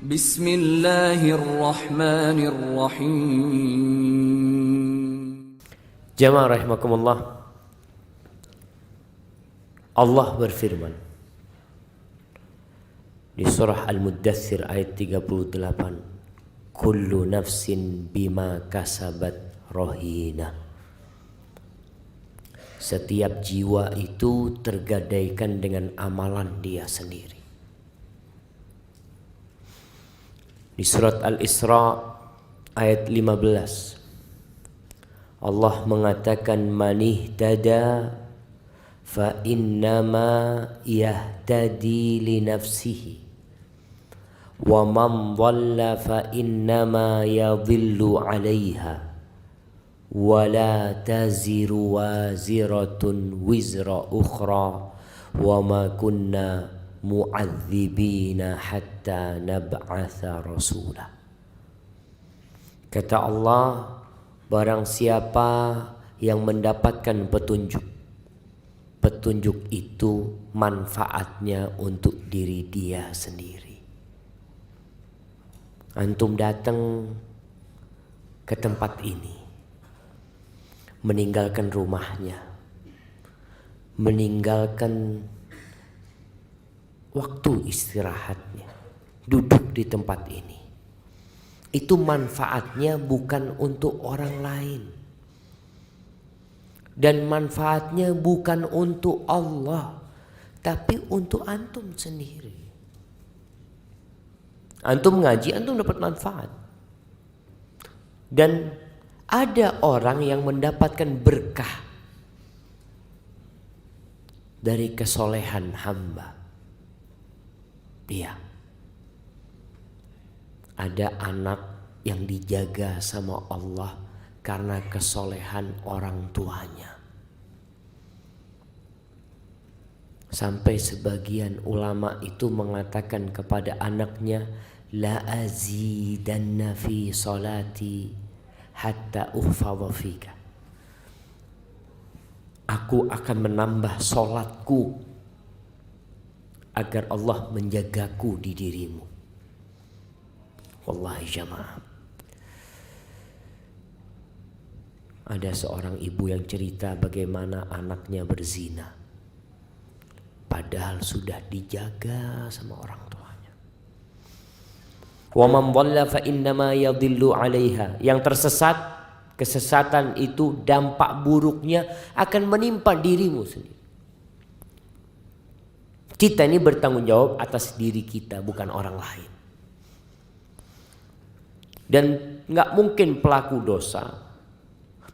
Bismillahirrahmanirrahim. Jamaah rahimakumullah. Allah berfirman di surah Al-Muddathir ayat 38, kullu nafsin bima kasabat rahina. Setiap jiwa itu tergadaikan dengan amalan dia sendiri. Di surat Al-Isra ayat 15 Allah mengatakan manihtada fa innama yahtadi li nafsihi wa man dhalla fa innama yadhillu 'alaiha wa la taziru waziratun wizra ukhra wa ma kunna mu'adzibina hatta nab'atha rasula. Kata Allah, barang siapa yang mendapatkan petunjuk, petunjuk itu manfaatnya untuk diri dia sendiri. Antum datang ke tempat ini, meninggalkan rumahnya, meninggalkan waktu istirahatnya, duduk di tempat ini. Itu manfaatnya bukan untuk orang lain. Dan manfaatnya bukan untuk Allah, tapi untuk antum sendiri. Antum ngaji, antum dapat manfaat. Dan ada orang yang mendapatkan berkah dari kesolehan hamba. Iya. Ada anak yang dijaga sama Allah karena kesolehan orang tuanya. Sampai sebagian ulama itu mengatakan kepada anaknya, la azidanna fi salati hatta uhfadha fika. Aku akan menambah solatku agar Allah menjagaku di dirimu. Wallahi jamaah, ada seorang ibu yang cerita bagaimana anaknya berzina, padahal sudah dijaga sama orang tuanya. Wa man dhalla fa innama yadhillu 'alaiha. Yang tersesat, kesesatan itu dampak buruknya akan menimpa dirimu sendiri. Kita ini bertanggung jawab atas diri kita, bukan orang lain. Dan gak mungkin pelaku dosa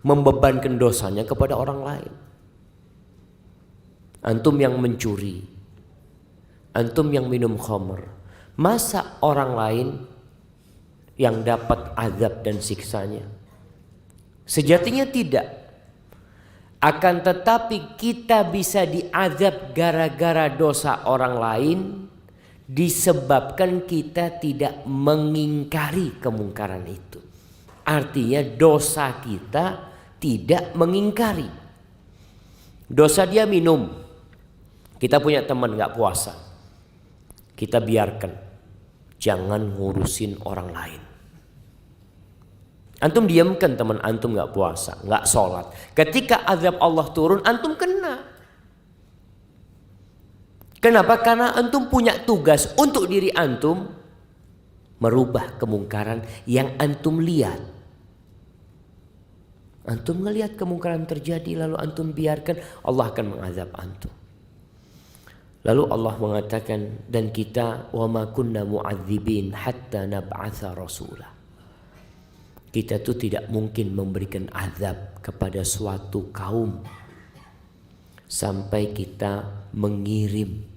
membebankan dosanya kepada orang lain. Antum yang mencuri, antum yang minum khamr, masa orang lain yang dapat azab dan siksanya? Sejatinya tidak. Akan tetapi kita bisa diazab gara-gara dosa orang lain disebabkan kita tidak mengingkari kemungkaran itu. Artinya dosa kita tidak mengingkari. Dosa dia minum. Kita punya teman gak puasa, kita biarkan, jangan ngurusin orang lain. Antum diamkan teman antum gak puasa, gak sholat. Ketika azab Allah turun, antum kena. Kenapa? Karena antum punya tugas untuk diri antum merubah kemungkaran yang antum lihat. Antum ngelihat kemungkaran terjadi lalu antum biarkan, Allah akan mengazab antum. Lalu Allah mengatakan, dan kita wa ma kunna mu'adzibin hatta nab'atha rasulah. Kita tuh tidak mungkin memberikan azab kepada suatu kaum sampai kita mengirim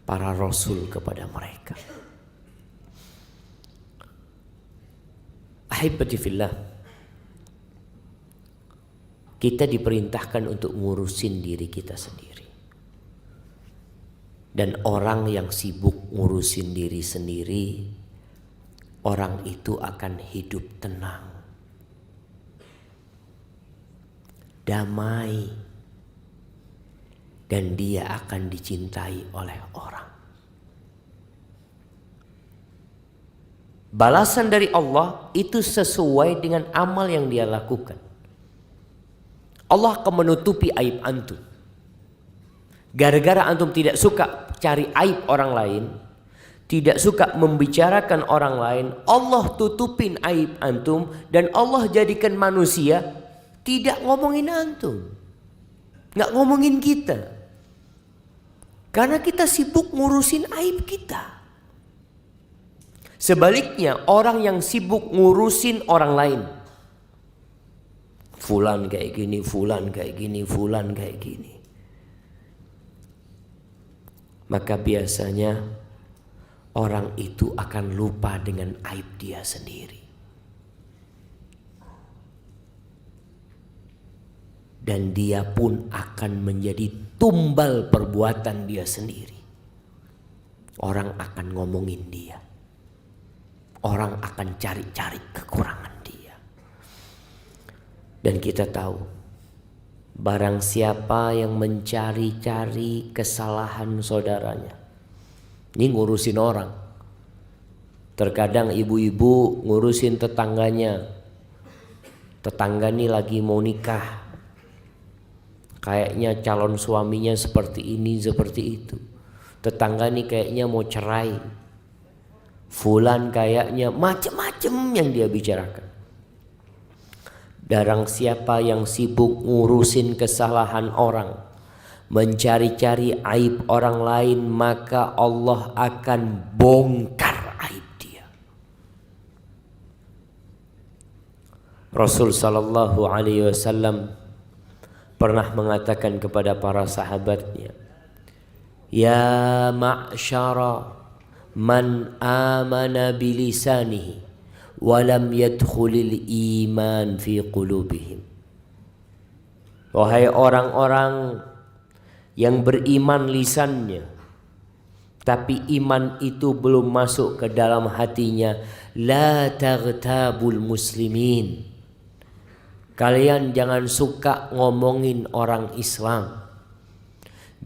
para rasul kepada mereka. Ahibati fillah, kita diperintahkan untuk ngurusin diri kita sendiri. Dan orang yang sibuk ngurusin diri sendiri, orang itu akan hidup tenang, damai, dan dia akan dicintai oleh orang. Balasan dari Allah itu sesuai dengan amal yang dia lakukan. Allah akan menutupi aib antum. Gara-gara antum tidak suka cari aib orang lain, tidak suka membicarakan orang lain, Allah tutupin aib antum dan Allah jadikan manusia tidak ngomongin antum, nggak ngomongin kita, karena kita sibuk ngurusin aib kita. Sebaliknya orang yang sibuk ngurusin orang lain, fulan kayak gini, fulan kayak gini, fulan kayak gini, maka biasanya orang itu akan lupa dengan aib dia sendiri. Dan dia pun akan menjadi tumbal perbuatan dia sendiri. Orang akan ngomongin dia. Orang akan cari-cari kekurangan dia. Dan kita tahu, barang siapa yang mencari-cari kesalahan saudaranya, ini ngurusin orang. Terkadang ibu-ibu ngurusin tetangganya. Tetangga nih lagi mau nikah, kayaknya calon suaminya seperti ini, seperti itu. Tetangga nih kayaknya mau cerai. Fulan kayaknya macam-macam yang dia bicarakan. Barang siapa yang sibuk ngurusin kesalahan orang, mencari-cari aib orang lain, maka Allah akan bongkar aib dia. Rasul sallallahu alaihi wasallam pernah mengatakan kepada para sahabatnya, ya ma'syara man amana bilisanihi walam yadkhulil iman fi qulubihim. Wahai orang-orang yang beriman lisannya, tapi iman itu belum masuk ke dalam hatinya, la taghtabul muslimin. Kalian jangan suka ngomongin orang Islam,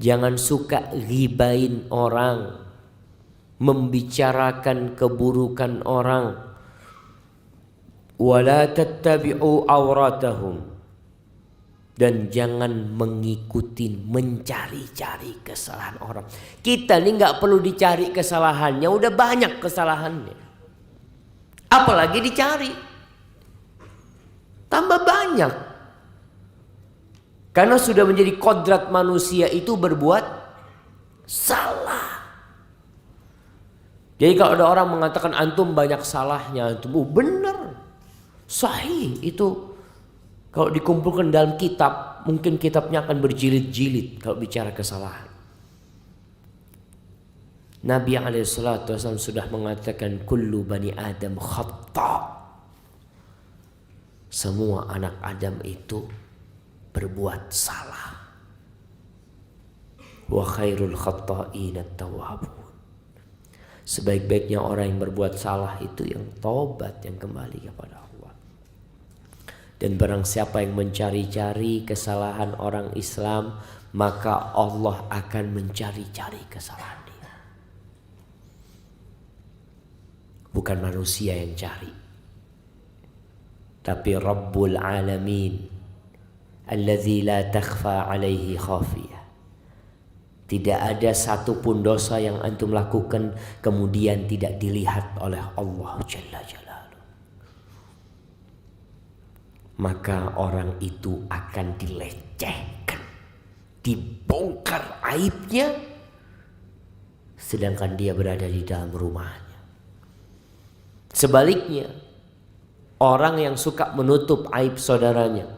jangan suka ghibain orang, membicarakan keburukan orang. Wala tattabi'u awratahum, dan jangan mengikuti, mencari-cari kesalahan orang. Kita ini nggak perlu dicari kesalahannya, udah banyak kesalahannya. Apalagi dicari, tambah banyak. Karena sudah menjadi kodrat manusia itu berbuat salah. Jadi kalau ada orang mengatakan antum banyak salahnya, antum benar, sahih itu. Kalau dikumpulkan dalam kitab, mungkin kitabnya akan berjilid-jilid kalau bicara kesalahan. Nabi SAW sudah mengatakan kullu bani Adam khata'. Semua anak Adam itu berbuat salah. Wa khairul khata'in at-tawwabun. Sebaik-baiknya orang yang berbuat salah itu yang taubat, yang kembali kepada Allah. Dan barang siapa yang mencari-cari kesalahan orang Islam, maka Allah akan mencari-cari kesalahan dia. Bukan manusia yang cari, tapi Rabbul Alamin allazi la takhfa alaihi khafiyah. Tidak ada satupun dosa yang antum lakukan kemudian tidak dilihat oleh Allah Jalla Jalaluhu. Maka orang itu akan dilecehkan, dibongkar aibnya, sedangkan dia berada di dalam rumahnya. Sebaliknya, orang yang suka menutup aib saudaranya,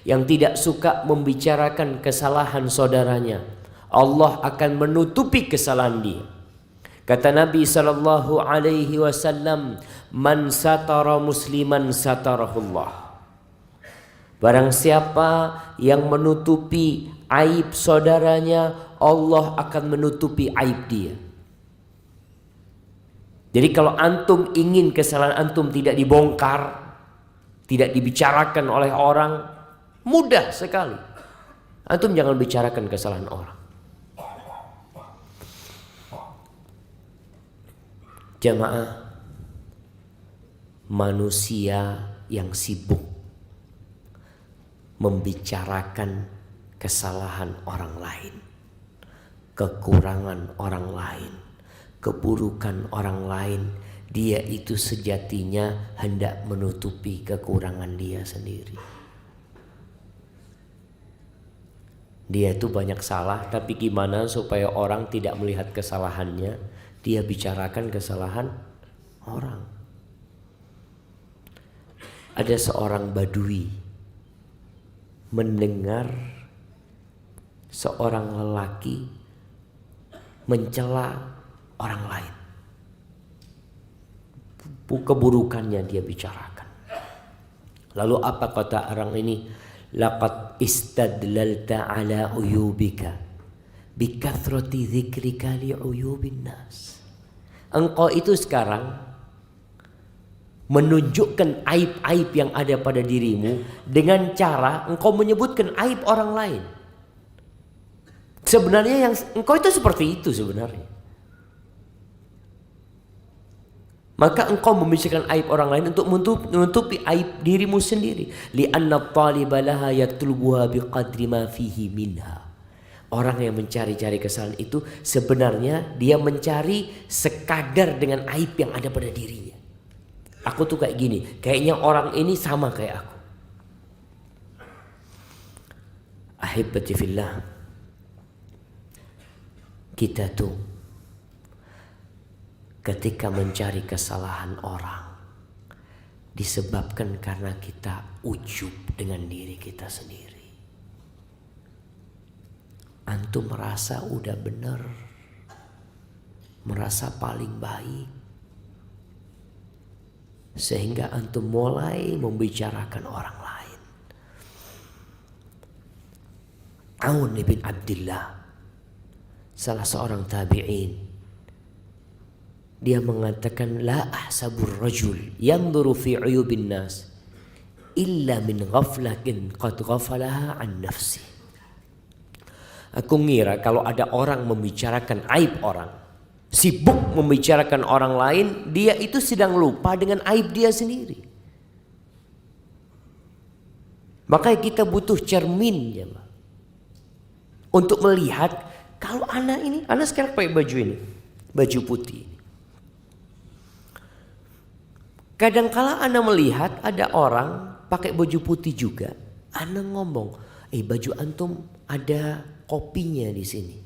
yang tidak suka membicarakan kesalahan saudaranya, Allah akan menutupi kesalahan dia. Kata Nabi SAW, man satara musliman satarahullah. Barang siapa yang menutupi aib saudaranya, Allah akan menutupi aib dia. Jadi kalau antum ingin kesalahan antum tidak dibongkar, tidak dibicarakan oleh orang, mudah sekali. Antum jangan bicarakan kesalahan orang. Jamaah, manusia yang sibuk membicarakan kesalahan orang lain, kekurangan orang lain, keburukan orang lain, dia itu sejatinya hendak menutupi kekurangan dia sendiri. Dia itu banyak salah, tapi gimana supaya orang tidak melihat kesalahannya? Dia bicarakan kesalahan orang. Ada seorang badui mendengar seorang lelaki mencela orang lain. Keburukannya dia bicarakan. Lalu apa kata orang ini? Laqad istadlalta ala uyubika bikathrati dzikrika li uyubin nas. Engkau itu sekarang menunjukkan aib-aib yang ada pada dirimu dengan cara engkau menyebutkan aib orang lain. Sebenarnya yang engkau itu seperti itu sebenarnya. Maka engkau membicarakan aib orang lain untuk menutupi aib dirimu sendiri. Li'anna at-taliba laha yatlubuha biqadri ma fihi minha. Orang yang mencari-cari kesalahan itu sebenarnya dia mencari sekadar dengan aib yang ada pada dirinya. Aku tuh kayak gini, kayaknya orang ini sama kayak aku. Ahibbati fillah, kita tuh ketika mencari kesalahan orang disebabkan karena kita ujub dengan diri kita sendiri. Antum merasa udah bener, merasa paling baik, sehingga antum mulai membicarakan orang lain. Aun bin Abdullah, salah seorang tabi'in, dia mengatakan la ahsabur rajul yanzuru fi uyubin nas illa min ghaflatin qad ghafalaha an nafsi. Aku ngira kalau ada orang membicarakan aib orang, sibuk membicarakan orang lain, dia itu sedang lupa dengan aib dia sendiri. Makanya kita butuh cermin ya, untuk melihat kalau anak sekarang pakai baju ini, baju putih. Kadangkala anak melihat ada orang pakai baju putih juga, anak ngomong, baju antum ada kopinya di sini.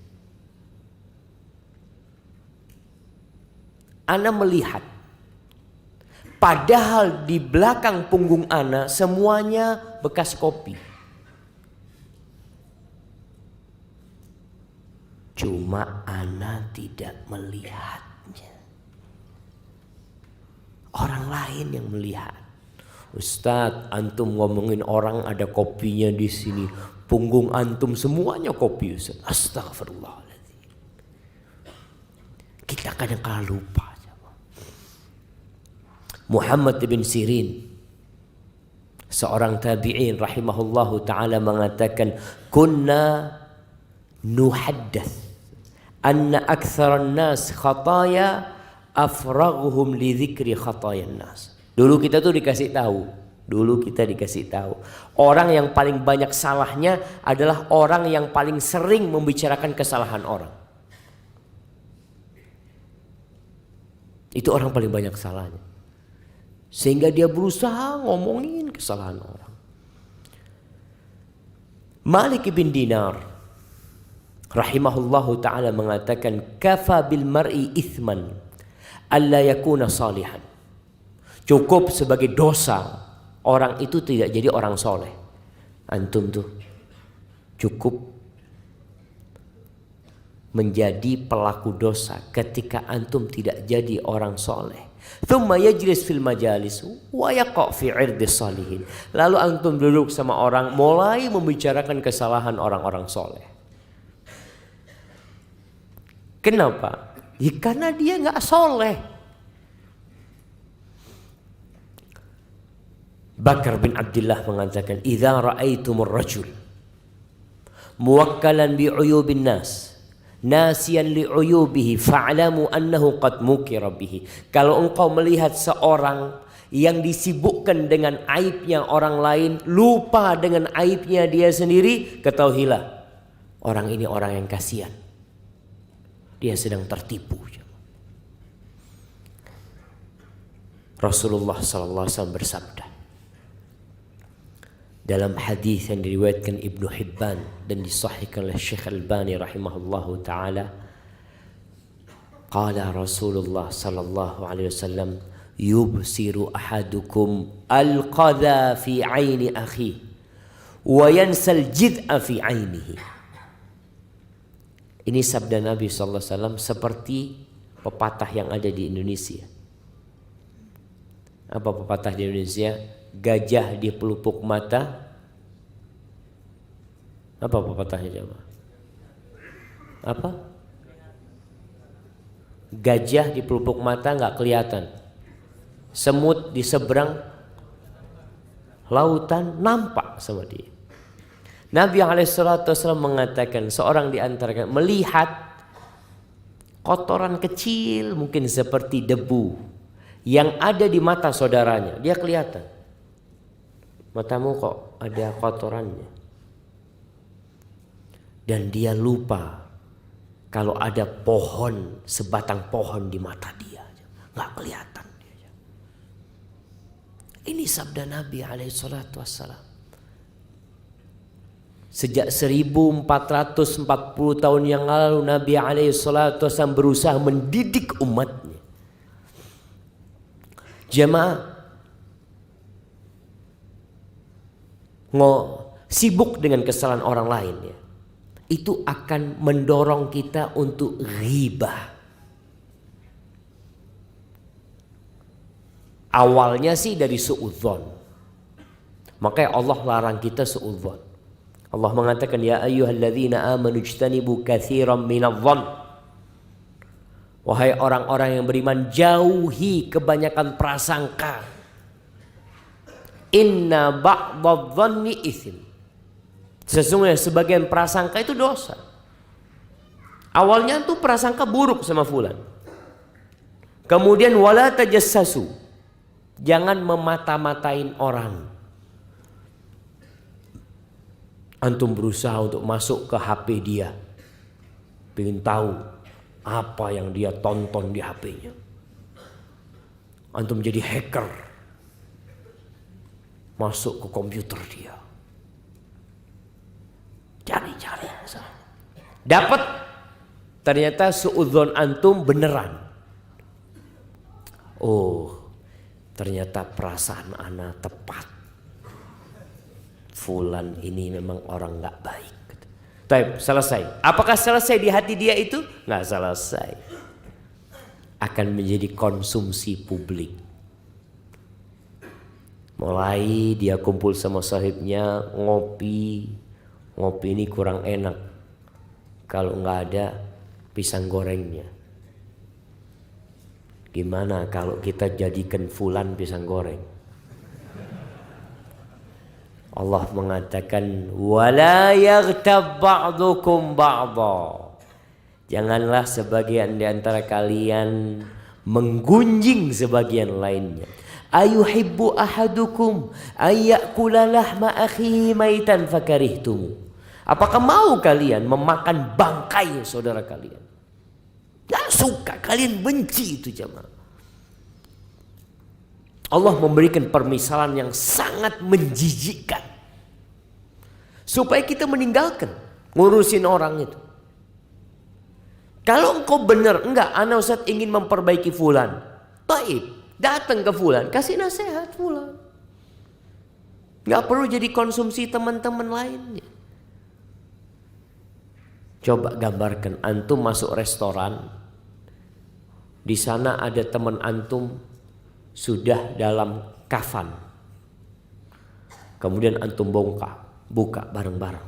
Ana melihat, padahal di belakang punggung Ana semuanya bekas kopi. Cuma Ana tidak melihatnya. Orang lain yang melihat. Ustadz, antum ngomongin orang ada kopinya di sini, punggung antum semuanya kopi. Ustadz. Astagfirullahaladzim. Kita kadang-kadang lupa. Muhammad bin Sirin, seorang tabi'in rahimahullahu ta'ala, mengatakan kunna nuhaddath anna aktsaran nas khataya afraghuhum li dzikri khatayan nas. Dulu kita dikasih tahu orang yang paling banyak salahnya adalah orang yang paling sering membicarakan kesalahan orang. Itu orang paling banyak salahnya, sehingga dia berusaha ngomongin kesalahan orang. Malik bin Dinar rahimahullahu ta'ala mengatakan kafa bil mar'i ithman alla yakuna salihan. Cukup sebagai dosa orang itu tidak jadi orang soleh. Antum tuh cukup menjadi pelaku dosa ketika antum tidak jadi orang soleh. Thumma yajlis fil majalis wa yaqa fi 'irdis salihin. Lalu antum duduk sama orang mulai membicarakan kesalahan orang-orang soleh. Kenapa? Ya, karena dia nggak soleh. Bakar bin Abdullah mengatakan, "Idza ra'aitumur rajul muwakkalan bi 'uyubin nas nasiyan li 'uyubihi fa'lamu annahu qad mukira bihi." Kalau engkau melihat seorang yang disibukkan dengan aibnya orang lain, lupa dengan aibnya dia sendiri, ketahuilah orang ini orang yang kasihan. Dia sedang tertipu. Rasulullah SAW bersabda dalam hadis yang diriwayatkan Ibnu Hibban dan disahihkan oleh Syekh Albani rahimahullahu taala, qala Rasulullah sallallahu alaihi wasallam, yubsiru ahadukum al-qadha fi aini akhi wa yansal jid'a fi ainihi. Ini sabda Nabi sallallahu alaihi wasallam seperti pepatah yang ada di Indonesia. Apa pepatah di Indonesia? Gajah di pelupuk mata. Apa pepatahnya coba? Apa? Gajah di pelupuk mata nggak kelihatan. Semut di seberang lautan nampak sama dia. Nabi SAW mengatakan seorang di antara kalian melihat kotoran kecil mungkin seperti debu yang ada di mata saudaranya. Dia kelihatan. Matamu kok ada kotorannya. Dan dia lupa kalau ada pohon, sebatang pohon di mata dia. Nggak kelihatan. Ini sabda Nabi SAW. Sejak 1440 tahun yang lalu Nabi SAW berusaha mendidik umatnya. Jemaah sibuk dengan kesalahan orang lain ya. Itu akan mendorong kita untuk ghibah. Awalnya sih dari suudzon. Makanya Allah larang kita suudzon. Allah mengatakan ya ayyuhalladzina amanu ijtanibu katsiran minadh-dhann. Wahai orang-orang yang beriman, jauhi kebanyakan prasangka. Inna ba'dadh-dhanni itsim. Sesungguhnya sebagian prasangka itu dosa. Awalnya tuh prasangka buruk sama fulan. Kemudian wala tajassasu. Jangan memata-matain orang. Antum berusaha untuk masuk ke HP dia. Pengen tahu apa yang dia tonton di HP-nya. Antum jadi hacker. Masuk ke komputer dia. Cari-cari. Dapat. Ternyata suudzon antum beneran. Oh, ternyata perasaan ana tepat. Fulan ini memang orang gak baik. Baik, selesai. Apakah selesai di hati dia itu? Nggak selesai. Akan menjadi konsumsi publik. Mulai dia kumpul sama sahibnya, ngopi. Ngopi ini kurang enak. Kalau nggak ada pisang gorengnya. Gimana kalau kita jadikan fulan pisang goreng? Allah mengatakan wala yaghtab ba'dukum ba'dha. Janganlah sebagian di antara kalian menggunjing sebagian lainnya. Ayuhibbu ahadukum ayyakula lahma akhihi maitan fakarihtum. Apakah mau kalian memakan bangkai saudara kalian? Gak suka, kalian benci itu jemaah. Allah memberikan permisalan yang sangat menjijikkan. Supaya kita meninggalkan ngurusin orang itu. Kalau engkau benar, enggak, ana Ustaz ingin memperbaiki fulan. Baik, datang ke fulan, kasih nasihat fulan. Enggak perlu jadi konsumsi teman-teman lainnya. Coba gambarkan antum masuk restoran. Di sana ada teman antum sudah dalam kafan. Kemudian antum buka bareng-bareng.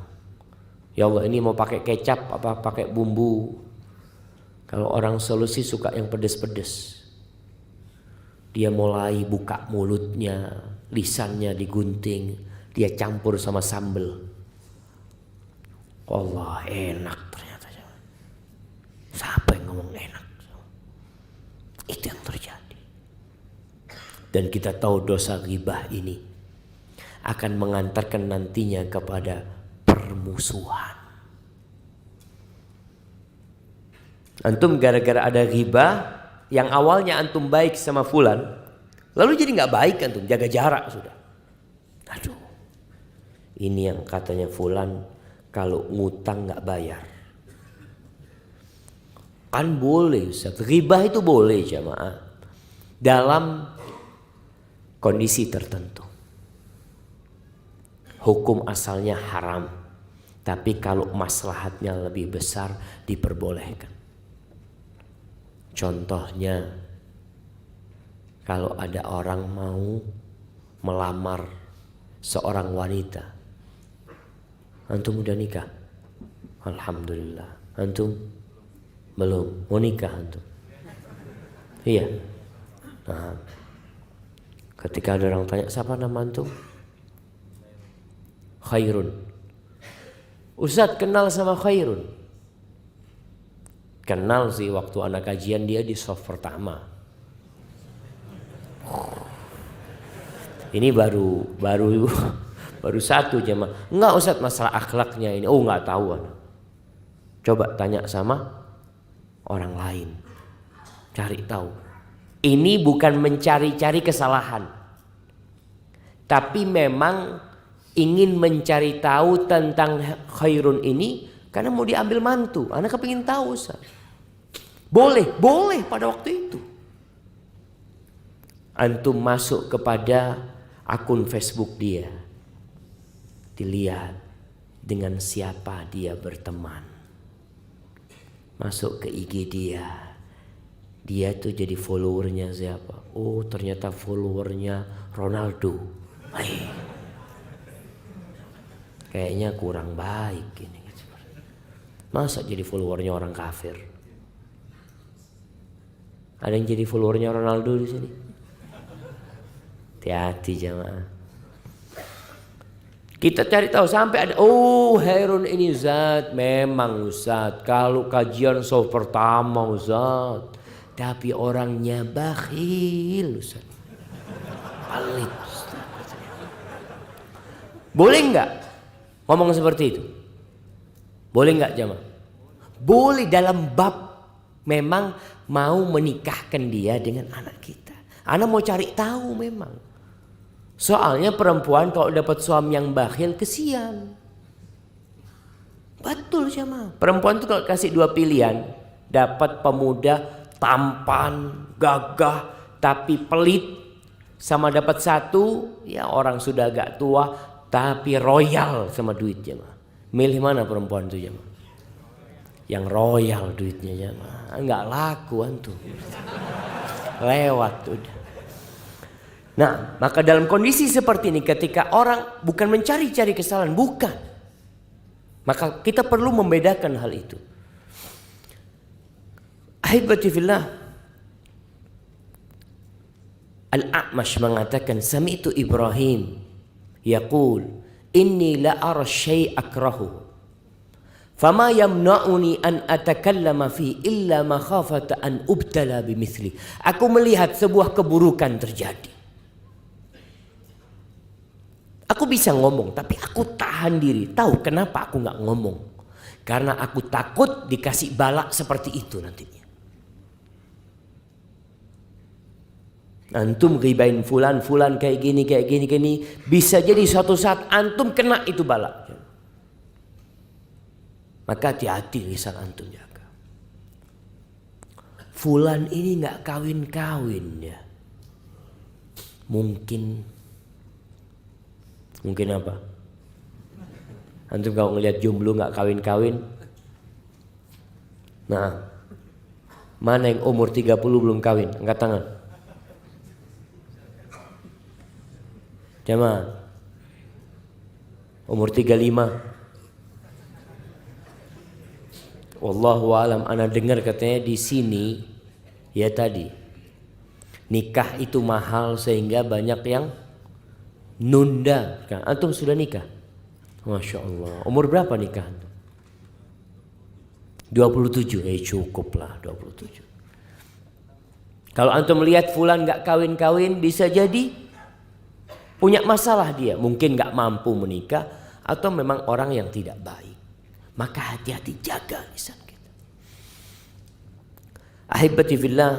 Ya Allah, ini mau pakai kecap apa pakai bumbu? Kalau orang solusi suka yang pedes-pedes. Dia mulai buka mulutnya, lisannya digunting, dia campur sama sambal. Allah, enak ternyata. Siapa yang ngomong enak? Itu yang terjadi. Dan kita tahu dosa ghibah ini akan mengantarkan nantinya kepada permusuhan. Antum gara-gara ada ghibah, yang awalnya antum baik sama fulan, lalu jadi nggak baik antum, jaga jarak sudah. Aduh, ini yang katanya fulan kalau ngutang nggak bayar. Kan boleh Ustaz, ghibah itu boleh jamaah dalam kondisi tertentu. Hukum asalnya haram, tapi kalau maslahatnya lebih besar diperbolehkan. Contohnya, kalau ada orang mau melamar seorang wanita, antum udah nikah? Alhamdulillah. Antum belum, mau nikah antum? Iya. Nah, ketika ada orang tanya, siapa nama antum? Khairun. Ustaz kenal sama Khairun? Kenal sih, waktu anak kajian dia di soft pertama. Ini baru satu jemaah. Enggak Ustaz, masalah akhlaknya ini. Oh enggak tahu. Coba tanya sama orang lain. Cari tahu. Ini bukan mencari-cari kesalahan, tapi memang ingin mencari tahu tentang Khairun ini karena mau diambil mantu. Anak kepingin tahu Ustaz. Boleh pada waktu itu. Antum masuk kepada akun Facebook dia, dilihat dengan siapa dia berteman. Masuk ke IG dia tuh jadi followernya siapa? Oh ternyata followernya Ronaldo. Kayaknya kurang baik ini. Masa jadi followernya orang kafir? Ada yang jadi followernya Ronaldo di sini? Hati-hati jamaah. Kita cari tahu sampai ada, oh Khairun ini Ustaz, memang Ustaz kalau kajian soft pertama Ustaz, tapi orangnya bakhil Ustaz. Pelit Ustaz. Boleh enggak ngomong seperti itu? Boleh enggak jamaah? Boleh dalam bab memang mau menikahkan dia dengan anak kita. Anak mau cari tahu memang. Soalnya perempuan kalau dapat suami yang bakhil kesian. Betul jamaah. Perempuan itu kalau kasih dua pilihan, dapat pemuda tampan, gagah, tapi pelit, sama dapat satu, ya orang sudah agak tua, tapi royal sama duit jamaah. Milih mana perempuan itu jamaah? Yang royal duitnya jamaah. Enggak laku antum. Lewat udah. Nah, maka dalam kondisi seperti ini ketika orang bukan mencari-cari kesalahan, bukan. Maka kita perlu membedakan hal itu. Ahibati fillah. Al-A'mash mengatakan, sami'tu Ibrahim yaqul inni la ara syai' akrahu. Fama yamna'uni an atakallama fi illa makhafata an ubtala bimithli. Aku melihat sebuah keburukan terjadi. Aku bisa ngomong, tapi aku tahan diri. Tahu kenapa aku nggak ngomong? Karena aku takut dikasih balak seperti itu nantinya. Antum ghibain fulan kayak gini. Bisa jadi suatu saat antum kena itu balak. Maka hati-hati lisan antum jaga. Fulan ini nggak kawin-kawin ya. Mungkin apa? Antum kalau ngelihat jomblo nggak kawin-kawin, nah mana yang umur 30 belum kawin? Angkat tangan. Jamaah, umur 35. Wallahu alam, ana dengar katanya di sini ya tadi nikah itu mahal sehingga banyak yang nunda. Antum sudah nikah? Masya Allah. Umur berapa nikah? 27. Cukup lah 27. Kalau antum melihat fulan gak kawin-kawin, bisa jadi punya masalah dia. Mungkin gak mampu menikah atau memang orang yang tidak baik. Maka hati-hati, jaga lisan kita. Ahibati fillah,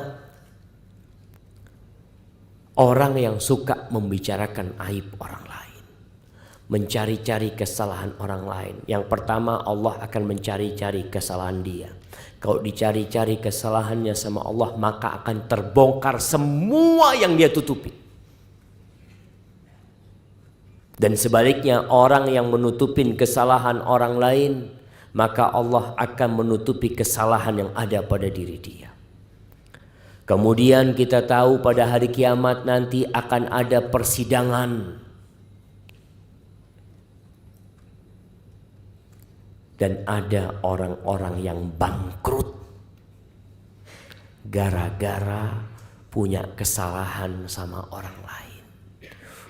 orang yang suka membicarakan aib orang lain, mencari-cari kesalahan orang lain. Yang pertama, Allah akan mencari-cari kesalahan dia. Kalau dicari-cari kesalahannya sama Allah, maka akan terbongkar semua yang dia tutupi. Dan sebaliknya, orang yang menutupin kesalahan orang lain, maka Allah akan menutupi kesalahan yang ada pada diri dia. Kemudian kita tahu pada hari kiamat nanti akan ada persidangan. Dan ada orang-orang yang bangkrut gara-gara punya kesalahan sama orang lain,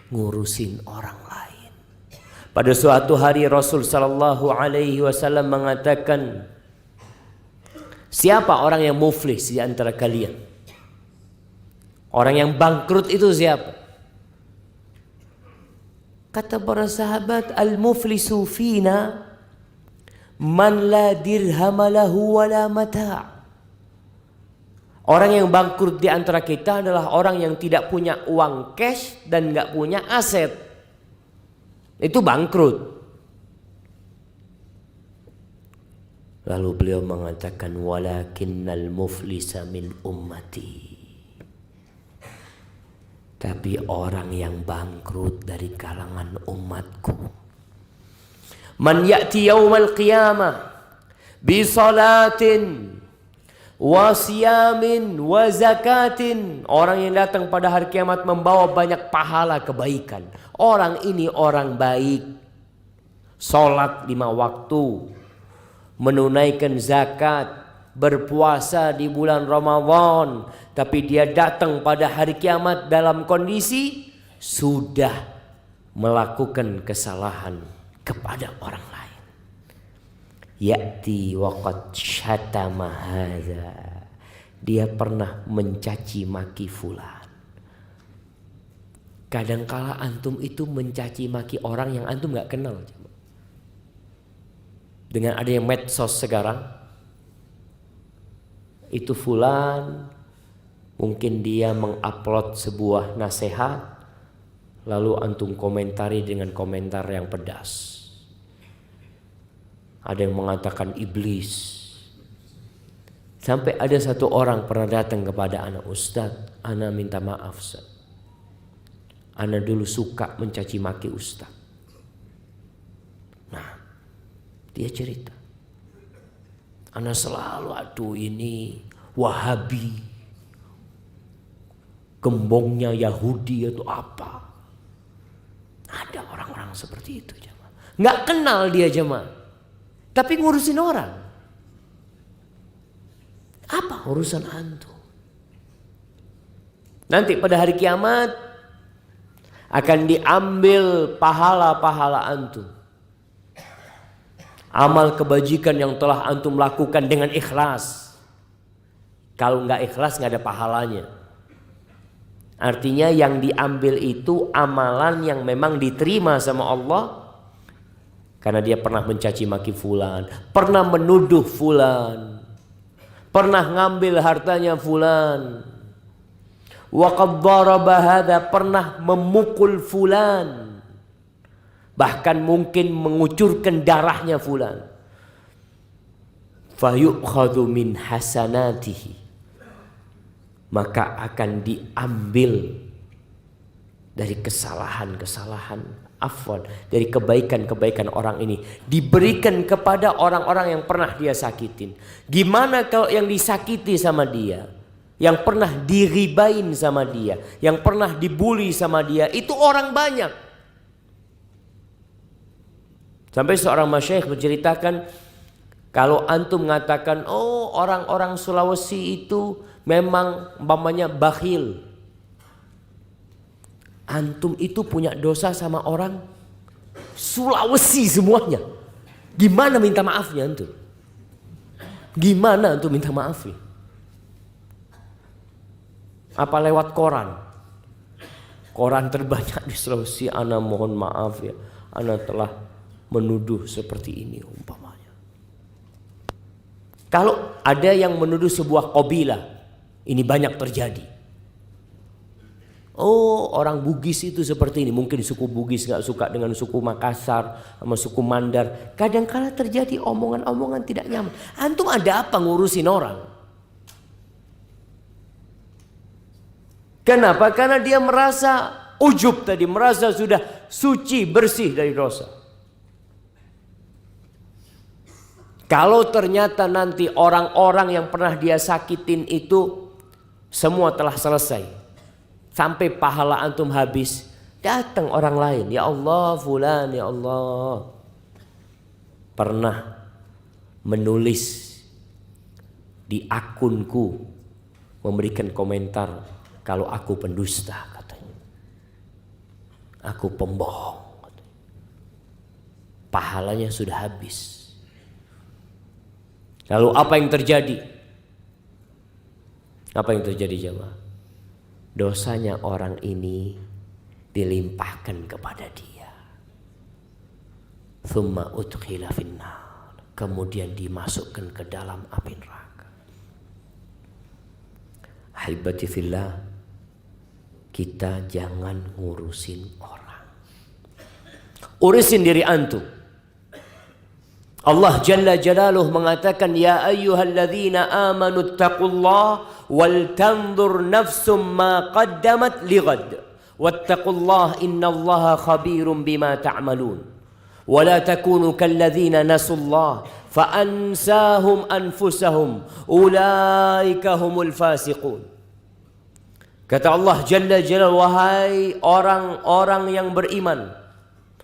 ngurusin orang lain. Pada suatu hari Rasul sallallahu alaihi wasallam mengatakan, siapa orang yang muflis di antara kalian? Orang yang bangkrut itu siapa? Kata para sahabat, al-muflisu fina man la dirham lahu wala mata'. Orang yang bangkrut di antara kita adalah orang yang tidak punya uang cash dan enggak punya aset. Itu bangkrut. Lalu beliau mengatakan, walakinnal muflisa min ummati. Tapi orang yang bangkrut dari kalangan umatku, man ya'ti yawmal qiyamah bi salatin wa siyamin wa zakatin. Orang yang datang pada hari kiamat membawa banyak pahala kebaikan. Orang ini orang baik, salat 5 waktu, menunaikan zakat, berpuasa di bulan Ramadan, tapi dia datang pada hari kiamat dalam kondisi sudah melakukan kesalahan kepada orang lain. Ya'ti waqad syatama hadza. Dia pernah mencaci maki fulan. Kadangkala antum itu mencaci maki orang yang antum gak kenal. Dengan adanya medsos sekarang, itu fulan mungkin dia mengupload sebuah nasihat, lalu antum komentari dengan komentar yang pedas. Ada yang mengatakan iblis. Sampai ada satu orang pernah datang kepada anak, Ustadz, ana minta maaf Ustadz, ana dulu suka mencaci maki Ustadz. Nah, dia cerita, ana selalu aduh ini Wahabi, gembongnya Yahudi atau apa. Ada orang-orang seperti itu jemaah. Nggak kenal dia jemaah, tapi ngurusin orang. Apa urusan antum? Nanti pada hari kiamat akan diambil pahala-pahala antum. Amal kebajikan yang telah antum lakukan dengan ikhlas. Kalau nggak ikhlas nggak ada pahalanya. Artinya yang diambil itu amalan yang memang diterima sama Allah. Karena dia pernah mencaci maki fulan, pernah menuduh fulan, pernah ngambil hartanya fulan. Wa qad daraba hadza, pernah memukul fulan. Bahkan mungkin mengucurkan darahnya fulan. Fayu'khadhu min hasanatihi, maka akan diambil dari kesalahan-kesalahan, afwan, dari kebaikan-kebaikan orang ini, diberikan kepada orang-orang yang pernah dia sakitin. Gimana kalau yang disakiti sama dia, yang pernah diribain sama dia, yang pernah dibully sama dia, itu orang banyak. Sampai seorang masyayikh menceritakan, kalau antum mengatakan, oh orang-orang Sulawesi itu memang umpamanya bakhil, antum itu punya dosa sama orang Sulawesi semuanya. Gimana minta maafnya antum? Gimana antum minta maafnya? Apa lewat koran? Koran terbanyak di Sulawesi, ana mohon maaf ya, ana telah menuduh seperti ini umpamanya. Kalau ada yang menuduh sebuah kabilah, ini banyak terjadi. Oh, orang Bugis itu seperti ini. Mungkin suku Bugis gak suka dengan suku Makassar sama suku Mandar. Kadang-kala terjadi omongan-omongan tidak nyaman. Antum ada apa ngurusin orang? Kenapa? Karena dia merasa ujub tadi, merasa sudah suci, bersih dari dosa. Kalau ternyata nanti orang-orang yang pernah dia sakitin itu semua telah selesai, sampai pahala antum habis, datang orang lain, ya Allah fulan, ya Allah pernah menulis di akunku, memberikan komentar kalau aku pendusta katanya, aku pembohong katanya. Pahalanya sudah habis. Lalu apa yang terjadi? Apa yang terjadi jemaah? Dosanya orang ini dilimpahkan kepada dia. Tsumma udkhila finnar, kemudian dimasukkan ke dalam api neraka. Ahibati fillah, kita jangan ngurusin orang. Urusin diri antum. Allah Jalla Jalaluh mengatakan, ya ayyuhalladzina amanu taqullah wal tanzur nafsum ma qaddamat lighad wattaqullah innallaha khabirum bima ta'malun wa la takunu kalladzina nasullah fa ansahum anfusahum ulaika humul fasiqun. Kata Allah Jalla Jalaluh, wahai orang-orang yang beriman,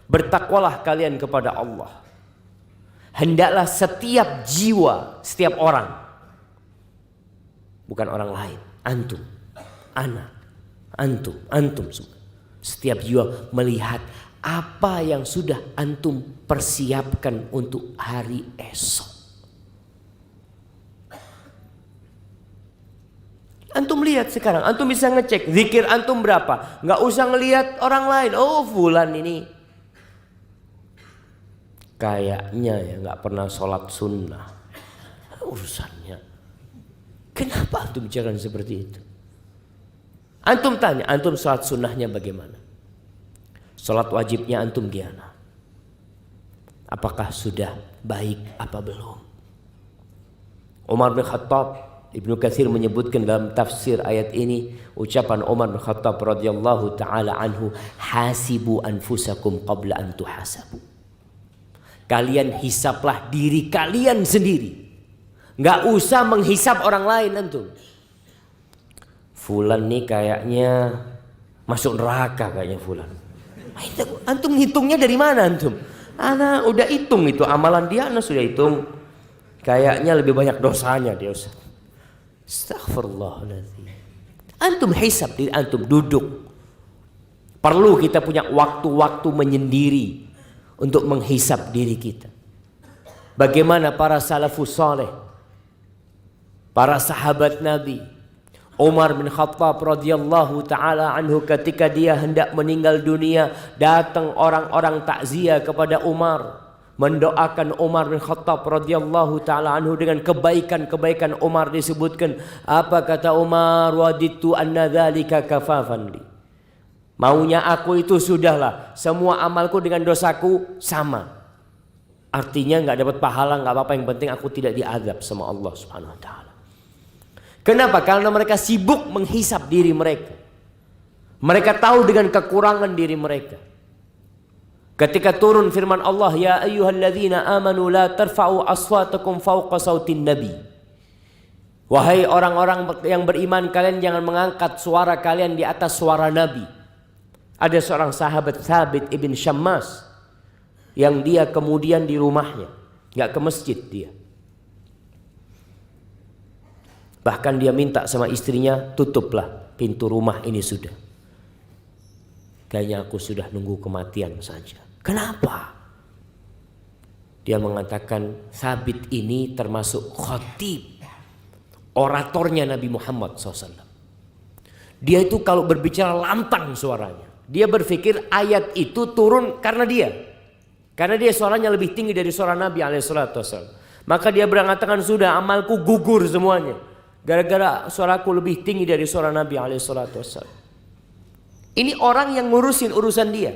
bertakwalah kalian kepada Allah. Hendaklah setiap jiwa, setiap orang, bukan orang lain, antum, anak, antum semua, setiap jiwa melihat apa yang sudah antum persiapkan untuk hari esok. Antum lihat sekarang, antum bisa ngecek zikir antum berapa, nggak usah ngelihat orang lain. Oh fulan ini kayaknya ya nggak pernah sholat sunnah, urusannya. Kenapa antum bicara seperti itu? Antum tanya, antum sholat sunnahnya bagaimana? Sholat wajibnya antum gimana? Apakah sudah baik apa belum? Umar bin Khattab, Ibnu Katsir menyebutkan dalam tafsir ayat ini, ucapan Umar bin Khattab radhiyallahu taala anhu, hasibu anfusakum qabla an tuhasabu. Kalian hisaplah diri kalian sendiri. Nggak usah menghisap orang lain antum. Fulan nih kayaknya masuk neraka kayaknya fulan. Antum hitungnya dari mana antum? Ana udah hitung itu amalan dia, ana sudah hitung. Kayaknya lebih banyak dosanya dia Ustaz. Astaghfirullahaladzim. Antum hisap diri antum, duduk. Perlu kita punya waktu-waktu menyendiri untuk menghisap diri kita. Bagaimana para salafus saleh, para sahabat Nabi. Umar bin Khattab radhiyallahu taala anhu, ketika dia hendak meninggal dunia, datang orang-orang takziah kepada Umar, mendoakan Umar bin Khattab radhiyallahu taala anhu dengan kebaikan-kebaikan Umar disebutkan. Apa kata Umar? Waditu anna dzalika kafafan li. Maunya aku itu sudahlah, semua amalku dengan dosaku sama. Artinya nggak dapat pahala, nggak apa-apa, yang penting aku tidak diazab sama Allah Subhanahu Wa Taala. Kenapa? Karena mereka sibuk menghisap diri mereka. Mereka tahu dengan kekurangan diri mereka. Ketika turun firman Allah, ya ayyuhalladzina amanu la tarfa'u aswatakum fawqa sautin nabi. Wahai orang-orang yang beriman, kalian jangan mengangkat suara kalian di atas suara Nabi. Ada seorang sahabat Thabit ibn Syammas yang dia kemudian di rumahnya, nggak ke masjid dia. Bahkan dia minta sama istrinya, tutuplah pintu rumah ini sudah. Kayaknya aku sudah nunggu kematian saja. Kenapa? Dia mengatakan Thabit ini termasuk khatib, oratornya Nabi Muhammad SAW. Dia itu kalau berbicara lantang suaranya. Dia berpikir ayat itu turun karena dia. Karena dia suaranya lebih tinggi dari suara Nabi SAW. Maka dia berangkatan, sudah amalku gugur semuanya. Gara-gara suaraku lebih tinggi dari suara Nabi SAW. Ini orang yang ngurusin urusan dia.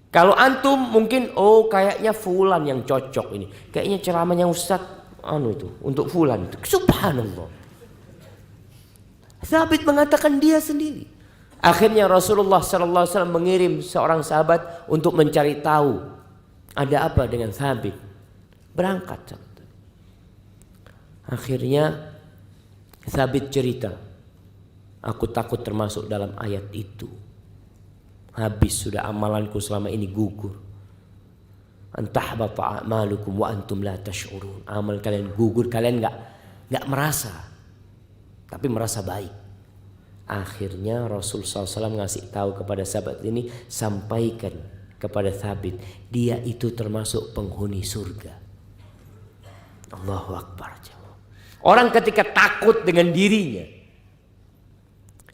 Kalau antum mungkin, oh kayaknya fulan yang cocok ini. Kayaknya ceramahnya Ustaz itu untuk fulan itu. Subhanallah. Thabit mengatakan dia sendiri. Akhirnya Rasulullah SAW mengirim seorang sahabat untuk mencari tahu ada apa dengan Thabit. Berangkat. Akhirnya Thabit cerita, aku takut termasuk dalam ayat itu. Habis sudah amalanku selama ini gugur. Antahbata a'malukum wa antum la tash'urun. Amal kalian gugur, kalian enggak merasa, tapi merasa baik. Akhirnya Rasul SAW ngasih tahu kepada sahabat ini, sampaikan kepada Thabit, dia itu termasuk penghuni surga. Allahu Akbar. Orang ketika takut dengan dirinya,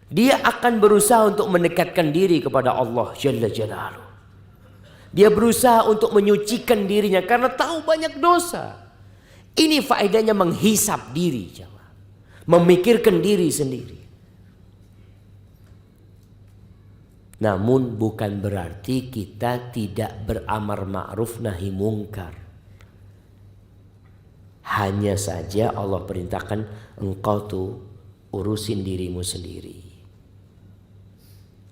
dia akan berusaha untuk mendekatkan diri kepada Allah Jalla Jalaluh. Dia berusaha untuk menyucikan dirinya karena tahu banyak dosa. Ini faedahnya menghisap diri, memikirkan diri sendiri. Namun bukan berarti kita tidak beramar ma'ruf nahi mungkar. Hanya saja Allah perintahkan engkau tuh urusin dirimu sendiri.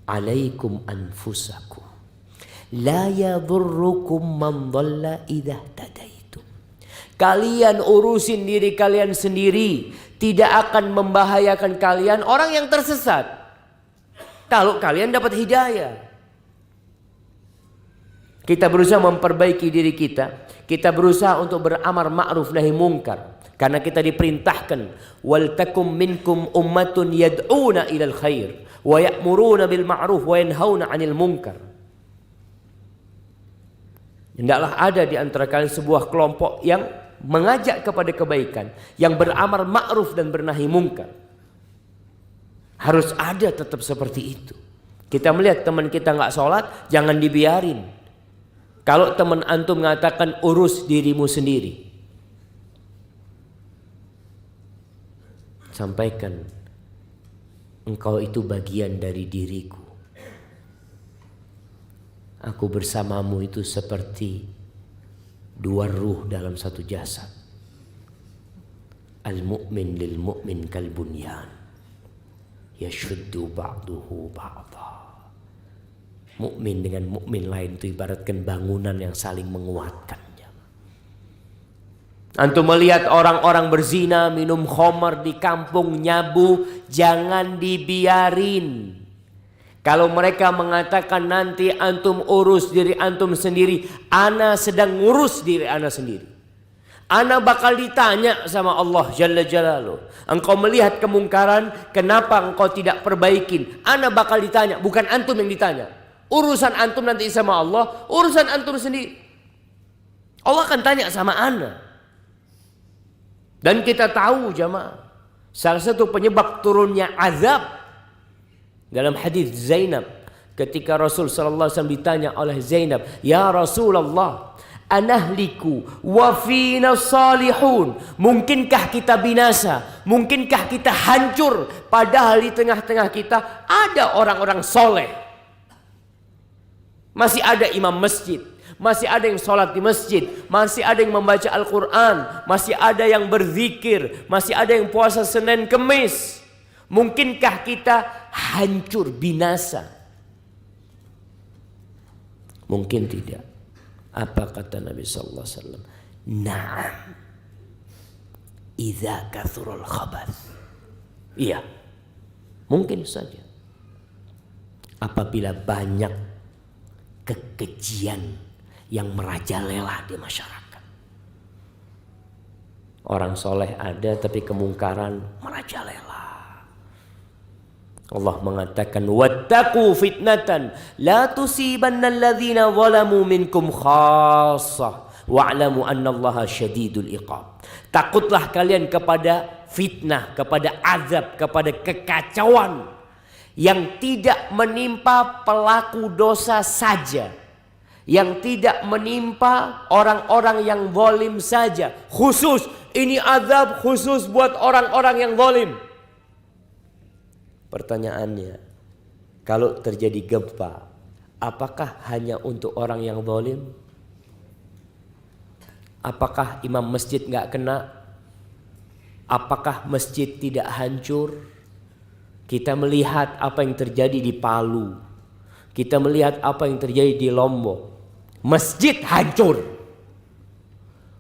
Alaikum anfusakum. La yadurrukum man dhalla idza tadaitum. Kalian urusin diri kalian sendiri. Tidak akan membahayakan kalian orang yang tersesat. Kalau kalian dapat hidayah. Kita berusaha memperbaiki diri kita. Kita berusaha untuk beramar ma'ruf nahi mungkar. Karena kita diperintahkan. Wal takum minkum ummatun yad'una ilal khair. Wa ya'muruna bil ma'ruf wa yanhauna 'anil munkar. Hendaklah ada di antara kalian sebuah kelompok yang mengajak kepada kebaikan. Yang beramar ma'ruf dan bernahi mungkar. Harus ada tetap seperti itu. Kita melihat teman kita nggak sholat, jangan dibiarin. Kalau teman antum mengatakan urus dirimu sendiri, sampaikan, engkau itu bagian dari diriku. Aku bersamamu itu seperti dua ruh dalam satu jasad. Al-mu'min lil mu'min kal bunyan. Yashuddu ba'duhu ba'dha. Mukmin dengan mukmin lain itu ibaratkan bangunan yang saling menguatkan. Antum melihat orang-orang berzina, minum khamar di kampung, nyabu, jangan dibiarin. Kalau mereka mengatakan nanti antum urus diri antum sendiri, ana sedang ngurus diri ana sendiri. Ana bakal ditanya sama Allah Jalla Jalaluh. Engkau melihat kemungkaran, kenapa engkau tidak perbaikin? Ana bakal ditanya, bukan antum yang ditanya. Urusan antum nanti sama Allah, urusan antum sendiri. Allah akan tanya sama ana. Dan kita tahu jamaah, salah satu penyebab turunnya azab dalam hadis Zainab, ketika Rasul sallallahu alaihi wasallam ditanya oleh Zainab, "Ya Rasulullah, anahliku wa fina salihun." Mungkinkah kita binasa? Mungkinkah kita hancur? Padahal di tengah-tengah kita ada orang-orang soleh. Masih ada imam masjid. Masih ada yang sholat di masjid. Masih ada yang membaca Al-Quran. Masih ada yang berzikir. Masih ada yang puasa Senin Kemis. Mungkinkah kita hancur, binasa? Mungkin tidak. Apa kata Nabi sallallahu alaihi wasallam? Na'am. Idza kathurul khabath. Iya. Mungkin saja. Apabila banyak kekejian yang merajalela di masyarakat. Orang soleh ada tapi kemungkaran merajalela. Allah mengatakan wattaqu fitnatan la tusibanna alladhina zalamu minkum khassah wa'lamu annallaha syadidul iqab. Takutlah kalian kepada fitnah, kepada azab, kepada kekacauan yang tidak menimpa pelaku dosa saja, yang tidak menimpa orang-orang yang zalim saja. Khusus, ini azab khusus buat orang-orang yang zalim. Pertanyaannya, kalau terjadi gempa, apakah hanya untuk orang yang zalim? Apakah imam masjid nggak kena? Apakah masjid tidak hancur? Kita melihat apa yang terjadi di Palu. Kita melihat apa yang terjadi di Lombok. Masjid hancur.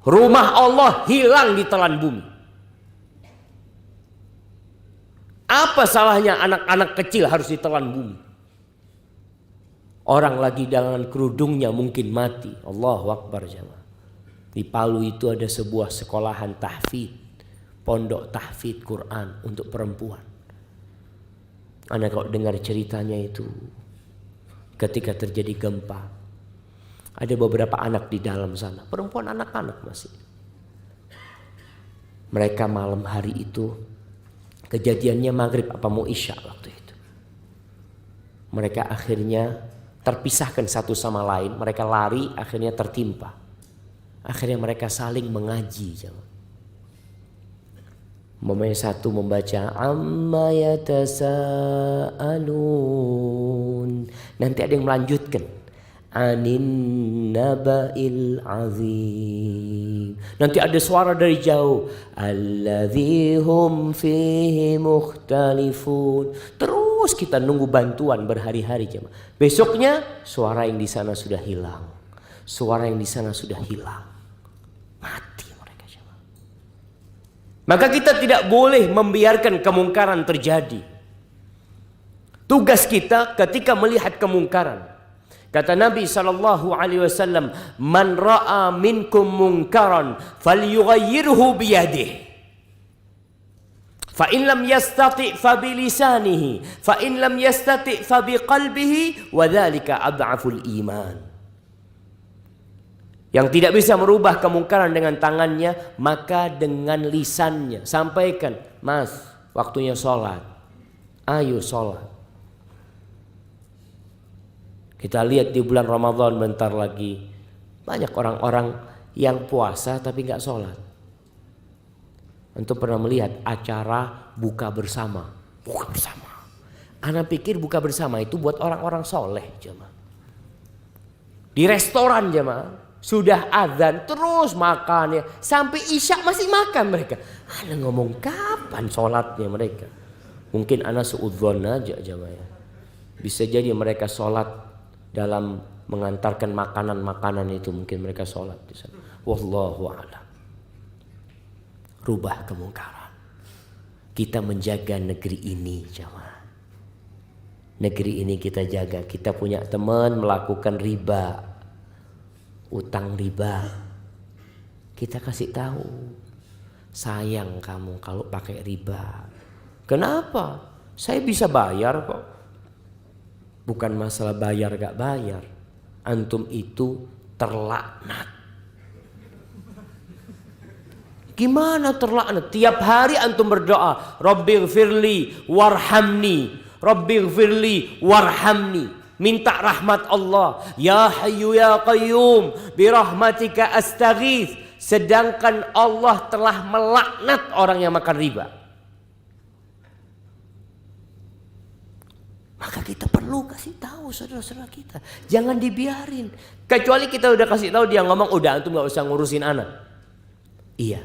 Rumah Allah hilang di telan bumi. Apa salahnya anak-anak kecil harus ditelan bumi? Orang lagi dengan kerudungnya mungkin mati. Allahu Akbar jemaah. Di Palu itu ada sebuah sekolahan tahfidz, pondok tahfidz Quran untuk perempuan. Anda kalau dengar ceritanya itu, ketika terjadi gempa, ada beberapa anak di dalam sana, perempuan anak-anak masih. Mereka malam hari itu, kejadiannya maghrib apa mau isya waktu itu. Mereka akhirnya terpisahkan satu sama lain, mereka lari akhirnya tertimpa. Akhirnya mereka saling mengaji. Momennya satu membaca amma yatasaalun. Nanti ada yang melanjutkan anin naba'il azim. Nanti ada suara dari jauh alladzi hum fihi mukhtalifun. Terus kita nunggu bantuan berhari-hari jemaah. Besoknya suara yang di sana sudah hilang. Suara yang di sana sudah hilang. Mati mereka jemaah. Maka kita tidak boleh membiarkan kemungkaran terjadi. Tugas kita ketika melihat kemungkaran, kata Nabi SAW, man ra'a minkum munkaran falyughayyirhu biyadihi, fa in lam yastati' fa bilisanihi, fa in lam yastati' fa biqalbihi, wa dzalika ad'aful iman. Yang tidak bisa merubah kemungkaran dengan tangannya, maka dengan lisannya. Sampaikan, mas, waktunya sholat. Ayo sholat. Kita lihat di bulan Ramadan bentar lagi, banyak orang-orang yang puasa tapi nggak sholat. Antum pernah melihat acara buka bersama? Buka bersama. Ana pikir buka bersama itu buat orang-orang soleh jemaah. Di restoran jemaah. Sudah azan terus makan ya. Sampai isya masih makan mereka. Ana ngomong kapan sholatnya mereka? Mungkin ana suudzon aja jemaah. Bisa jadi mereka sholat dalam mengantarkan makanan-makanan itu. Mungkin mereka sholat di sana. Wallahu a'lam. Rubah kemungkaran. Kita menjaga negeri ini jemaah. Negeri ini kita jaga. Kita punya teman melakukan riba. Utang riba, kita kasih tahu, sayang kamu kalau pakai riba. Kenapa? Saya bisa bayar kok. Bukan masalah bayar gak bayar. Antum itu terlaknat. Gimana terlaknat? Tiap hari antum berdoa, Rabbighfirli warhamni, Rabbighfirli warhamni. Minta rahmat Allah. Ya Hayyu ya Qayyum birahmatika astaghits. Sedangkan Allah telah melaknat orang yang makan riba. Maka kita perlu kasih tahu saudara-saudara kita. Jangan dibiarin. Kecuali kita udah kasih tahu dia ngomong, udah antum gak usah ngurusin anak. Iya.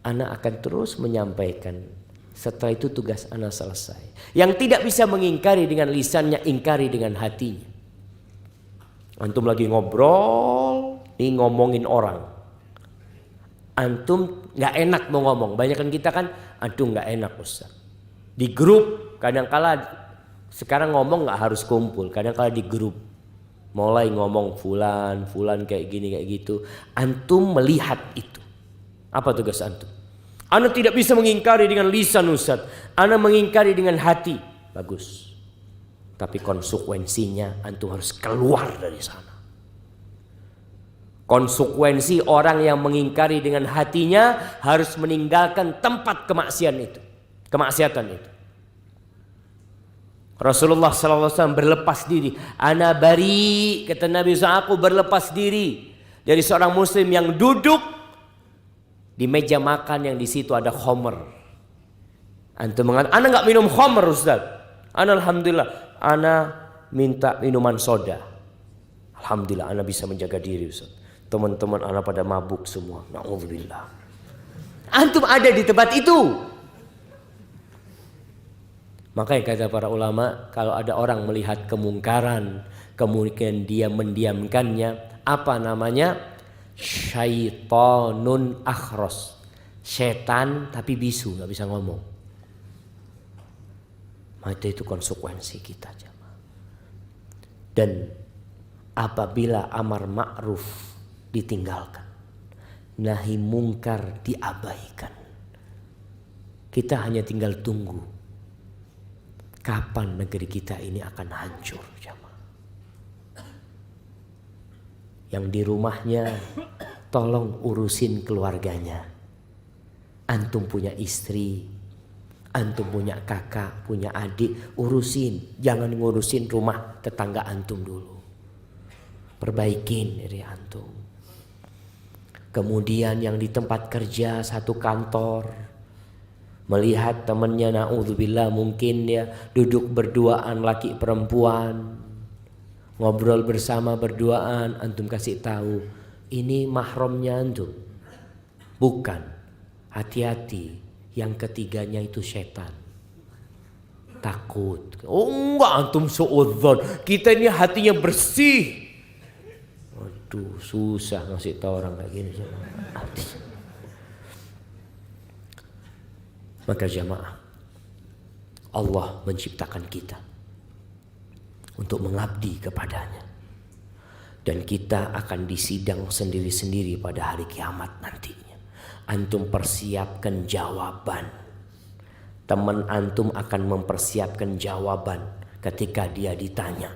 Anak akan terus menyampaikan. Setelah itu tugas ana selesai. Yang tidak bisa mengingkari dengan lisannya, ingkari dengan hatinya. Antum lagi ngobrol, nih ngomongin orang. Antum gak enak mau ngomong. Banyakan kita kan, antum gak enak Ustaz. Di grup, kadangkala sekarang ngomong gak harus kumpul. Kadangkala di grup. Mulai ngomong fulan kayak gini kayak gitu. Antum melihat itu. Apa tugas antum? Ana tidak bisa mengingkari dengan lisan Ustaz. Ana mengingkari dengan hati. Bagus. Tapi konsekuensinya antum harus keluar dari sana. Konsekuensi orang yang mengingkari dengan hatinya harus meninggalkan tempat kemaksiatan itu. Rasulullah SAW berlepas diri. Ana bari, kata Nabi SAW, aku berlepas diri dari seorang muslim yang duduk di meja makan yang di situ ada khamr. Antum mengatakan, ana nggak minum khamr Ustaz. Ana alhamdulillah, ana minta minuman soda. Alhamdulillah, ana bisa menjaga diri Ustaz. Teman-teman ana pada mabuk semua. Na'udzubillah. Antum ada di tempat itu. Makanya kata para ulama, kalau ada orang melihat kemungkaran, kemudian dia mendiamkannya, apa namanya? Syaitonun akhros. Setan tapi bisu, nggak bisa ngomong. Maka itu konsekuensi kita. Dan apabila amar ma'ruf ditinggalkan, nahi mungkar diabaikan, kita hanya tinggal tunggu kapan negeri kita ini akan hancur. Yang di rumahnya tolong urusin keluarganya. Antum punya istri, antum punya kakak, punya adik, urusin. Jangan ngurusin rumah tetangga antum dulu. Perbaikin diri antum. Kemudian yang di tempat kerja satu kantor, melihat temannya na'udzubillah mungkin dia duduk berduaan laki perempuan, ngobrol bersama berduaan, antum kasih tahu ini mahramnya antum. Bukan, hati-hati, yang ketiganya itu setan. Takut. Oh enggak, antum suudzon, kita ini hatinya bersih. Waduh, susah ngasih tahu orang kayak gini. Maka jamaah, Allah menciptakan kita untuk mengabdi kepadanya. Dan kita akan disidang sendiri-sendiri pada hari kiamat nantinya. Antum persiapkan jawaban. Teman antum akan mempersiapkan jawaban ketika dia ditanya.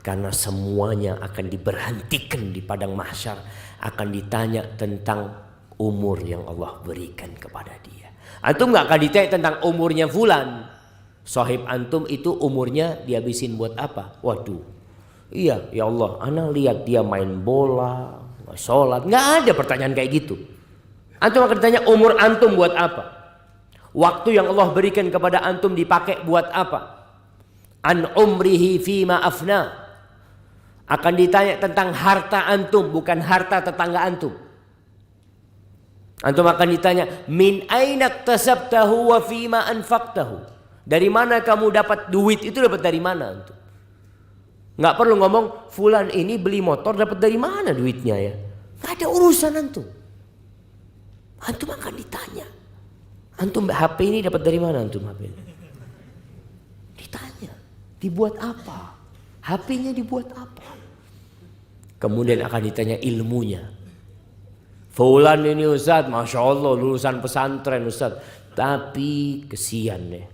Karena semuanya akan diberhentikan di padang mahsyar, akan ditanya tentang umur yang Allah berikan kepada dia. Antum gak akan ditanya tentang umurnya fulan. Sahib antum itu umurnya dihabisin buat apa? Waduh, iya ya Allah, ana lihat dia main bola, sholat. Gak ada pertanyaan kayak gitu. Antum akan ditanya umur antum buat apa? Waktu yang Allah berikan kepada antum dipakai buat apa? An umrihi fima afna. Akan ditanya tentang harta antum, bukan harta tetangga antum. Antum akan ditanya, min aina iktasabtahu wa fima anfaqtahu. Dari mana kamu dapat duit itu, dapat dari mana antum? Nggak perlu ngomong fulan ini beli motor dapat dari mana duitnya ya. Nggak ada urusan antum. Antum akan ditanya. Antum HP ini dapat dari mana antum HP ini? Ditanya. Dibuat apa? HP-nya dibuat apa? Kemudian akan ditanya ilmunya. Fulan ini Ustaz, Masya Allah lulusan pesantren Ustaz. Tapi kesian deh,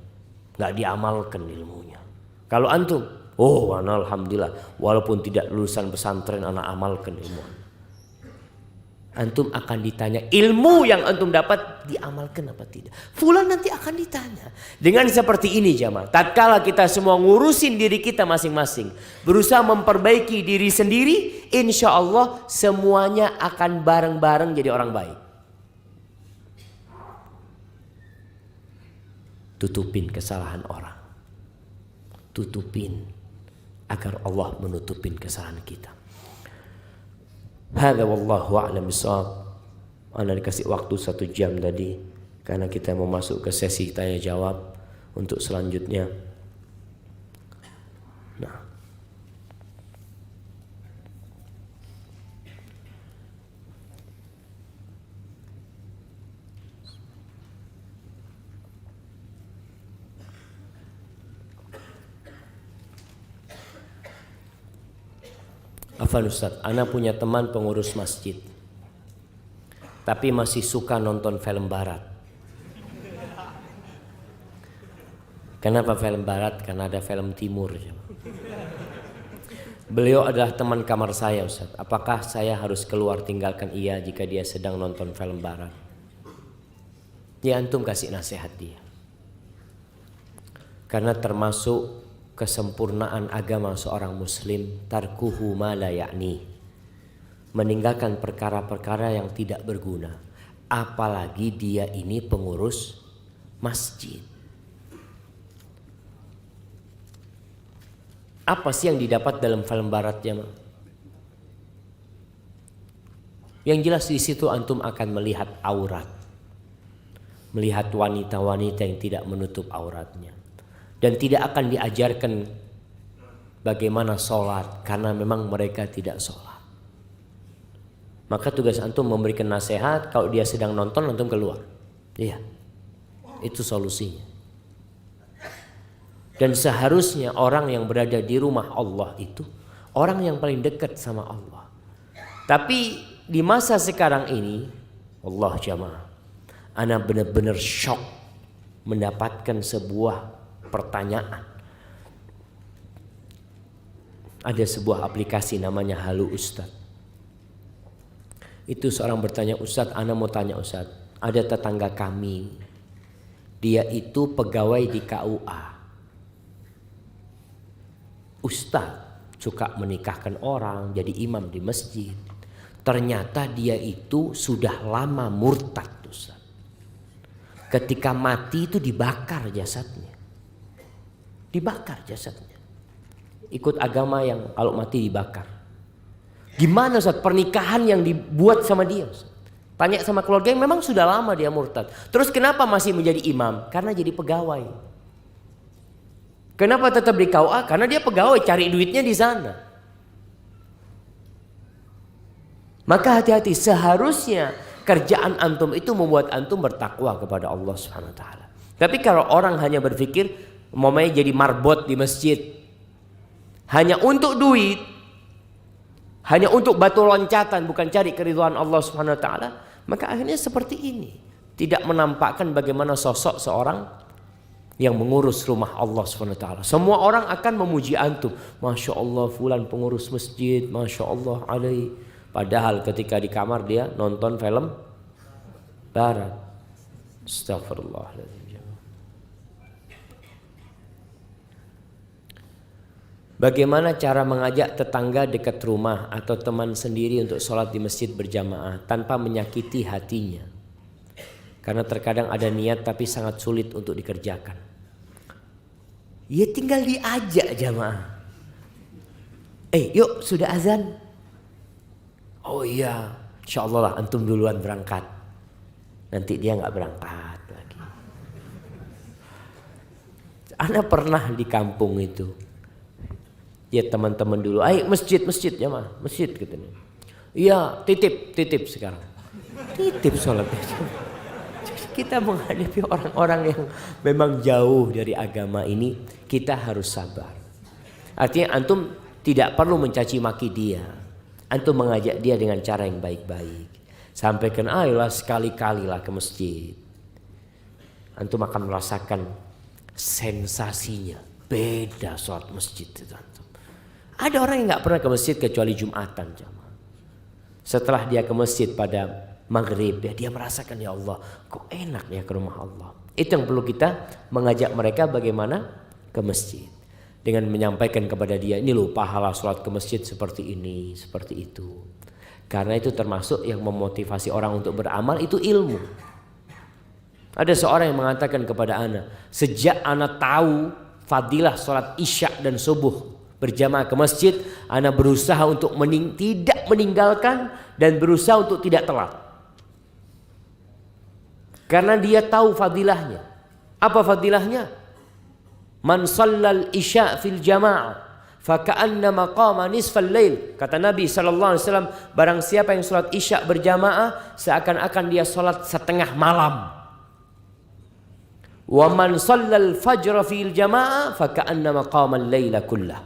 gak diamalkan ilmunya. Kalau antum, oh alhamdulillah, walaupun tidak lulusan pesantren anak amalkan ilmu. Antum akan ditanya ilmu yang antum dapat diamalkan apa tidak. Fulan nanti akan ditanya. Dengan seperti ini jamaah, tatkala kita semua ngurusin diri kita masing-masing, berusaha memperbaiki diri sendiri, insya Allah semuanya akan bareng-bareng jadi orang baik. Tutupin kesalahan orang, tutupin agar Allah menutupin kesalahan kita. Hadza wallahu a'lam bishawab. Anda dikasih waktu 1 jam tadi karena kita mau masuk ke sesi tanya jawab untuk selanjutnya. Nah, Afan Ustaz, ana punya teman pengurus masjid, tapi masih suka nonton film barat. Kenapa film barat? Karena ada film timur. Beliau adalah teman kamar saya Ustaz. Apakah saya harus keluar tinggalkan ia jika dia sedang nonton film barat? Ya antum kasih nasihat dia. Karena termasuk kesempurnaan agama seorang muslim tarkuhu ma la ya'ni. Meninggalkan perkara-perkara yang tidak berguna. Apalagi dia ini pengurus masjid. Apa sih yang didapat dalam film baratnya? Yang jelas di situ antum akan melihat aurat. Melihat wanita-wanita yang tidak menutup auratnya. Dan tidak akan diajarkan bagaimana sholat. Karena memang mereka tidak sholat. Maka tugas antum memberikan nasihat. Kalau dia sedang nonton, antum keluar. Iya. Itu solusinya. Dan seharusnya orang yang berada di rumah Allah itu orang yang paling dekat sama Allah. Tapi di masa sekarang ini, Allah jamaah, ana benar-benar shock mendapatkan sebuah pertanyaan. Ada sebuah aplikasi namanya Halo Ustadz. Itu seorang bertanya, Ustadz, ana mau tanya Ustadz, ada tetangga kami, dia itu pegawai di KUA. Ustadz suka menikahkan orang, jadi imam di masjid. Ternyata dia itu sudah lama murtad Ustadz. Ketika mati itu dibakar jasadnya. Dibakar jasadnya. Ikut agama yang kalau mati dibakar. Gimana Ustadz pernikahan yang dibuat sama dia Ustadz? Tanya sama keluarga yang memang sudah lama dia murtad. Terus kenapa masih menjadi imam? Karena jadi pegawai. Kenapa tetap di KUA? Karena dia pegawai cari duitnya di sana. Maka hati-hati, seharusnya kerjaan antum itu membuat antum bertakwa kepada Allah Subhanahu wa taala. Tapi kalau orang hanya berpikir umpamanya jadi marbot di masjid hanya untuk duit, hanya untuk batu loncatan, bukan cari keridhaan Allah Subhanahu wa taala, maka akhirnya seperti ini. Tidak menampakkan bagaimana sosok seorang yang mengurus rumah Allah SWT. Semua orang akan memuji antum. Masya Allah fulan pengurus masjid. Masya Allah alaih. Padahal ketika di kamar dia nonton film barat. Astagfirullahaladzim. Bagaimana cara mengajak tetangga dekat rumah atau teman sendiri untuk sholat di masjid berjamaah tanpa menyakiti hatinya? Karena terkadang ada niat tapi sangat sulit untuk dikerjakan. Ya tinggal diajak jamaah. Yuk sudah azan. Oh iya, insya Allah lah antum duluan berangkat. Nanti dia nggak berangkat lagi. Ana pernah di kampung itu. Ya teman-teman dulu, ayo masjid jamaah, masjid katanya. Iya titip sekarang. Titip sholatnya. Kita menghadapi orang-orang yang memang jauh dari agama ini, kita harus sabar. Artinya antum tidak perlu mencaci maki dia. Antum mengajak dia dengan cara yang baik-baik. Sampaikan, ayolah sekali-kalilah ke masjid. Antum akan merasakan sensasinya. Beda sholat masjid itu antum. Ada orang yang gak pernah ke masjid kecuali Jumatan. Setelah dia ke masjid pada maghrib, dia merasakan, ya Allah, kok enak ya ke rumah Allah. Itu yang perlu kita mengajak mereka bagaimana ke masjid. Dengan menyampaikan kepada dia, ini loh pahala sholat ke masjid seperti ini, seperti itu. Karena itu termasuk yang memotivasi orang untuk beramal itu ilmu. Ada seorang yang mengatakan kepada ana, sejak ana tahu fadilah sholat isya dan subuh berjamaah ke masjid, ana berusaha untuk tidak meninggalkan dan berusaha untuk tidak telat. Karena dia tahu fadilahnya. Apa fadilahnya? Man shallal isya fil jamaah faka'annama qama nisfal lail. Kata Nabi SAW, barang siapa yang sholat isya berjamaah seakan-akan dia sholat setengah malam. Wa man shallal fajr fil jamaah faka'annama qama al-laila kullah.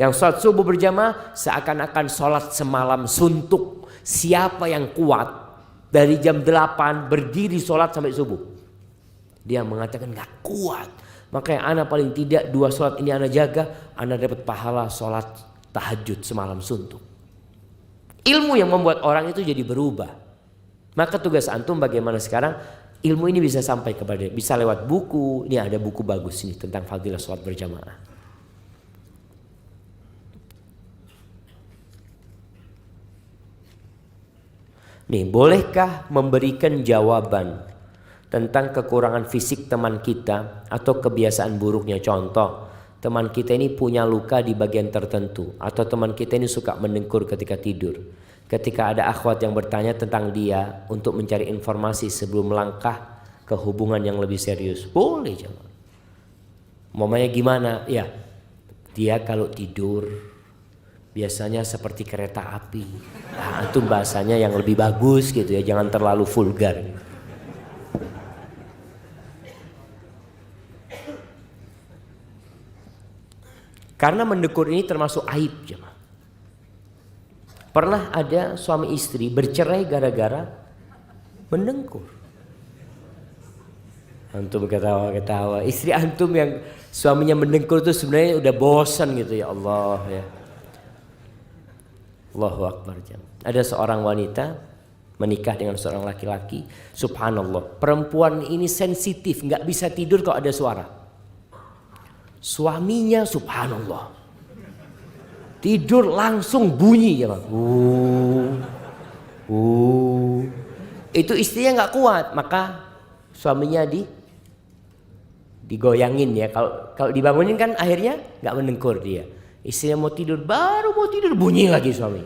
Yang sholat subuh berjamaah seakan-akan sholat semalam suntuk. Siapa yang kuat dari jam 8 berdiri sholat sampai subuh? Dia mengatakan gak kuat. Makanya ana paling tidak 2 sholat ini ana jaga, ana dapat pahala sholat tahajud semalam suntuk. Ilmu yang membuat orang itu jadi berubah. Maka tugas antum bagaimana sekarang ilmu ini bisa sampai kepada, bisa lewat buku. Ini ada buku bagus ini tentang fadilah sholat berjamaah. Nih, bolehkah memberikan jawaban tentang kekurangan fisik teman kita atau kebiasaan buruknya? Contoh, teman kita ini punya luka di bagian tertentu, atau teman kita ini suka mendengkur ketika tidur. Ketika ada akhwat yang bertanya tentang dia untuk mencari informasi sebelum melangkah ke hubungan yang lebih serius, boleh jemaah. Momanya gimana? Ya, dia kalau tidur biasanya seperti kereta api. Nah, itu bahasanya yang lebih bagus gitu ya, jangan terlalu vulgar. Karena mendengkur ini termasuk aib jemaah. Pernah ada suami istri bercerai gara-gara mendengkur. Antum ketawa-ketawa. Istri antum yang suaminya mendengkur itu sebenarnya udah bosan gitu, ya Allah ya. Allahu Akbar jemaah. Ada seorang wanita menikah dengan seorang laki-laki. Subhanallah, perempuan ini sensitif, nggak bisa tidur kalau ada suara. Suaminya subhanallah tidur langsung bunyi ya bang. Itu istrinya nggak kuat, maka suaminya digoyangin ya. Kalau dibangunin kan akhirnya nggak mendengkur dia. Istrinya baru mau tidur bunyi lagi suami.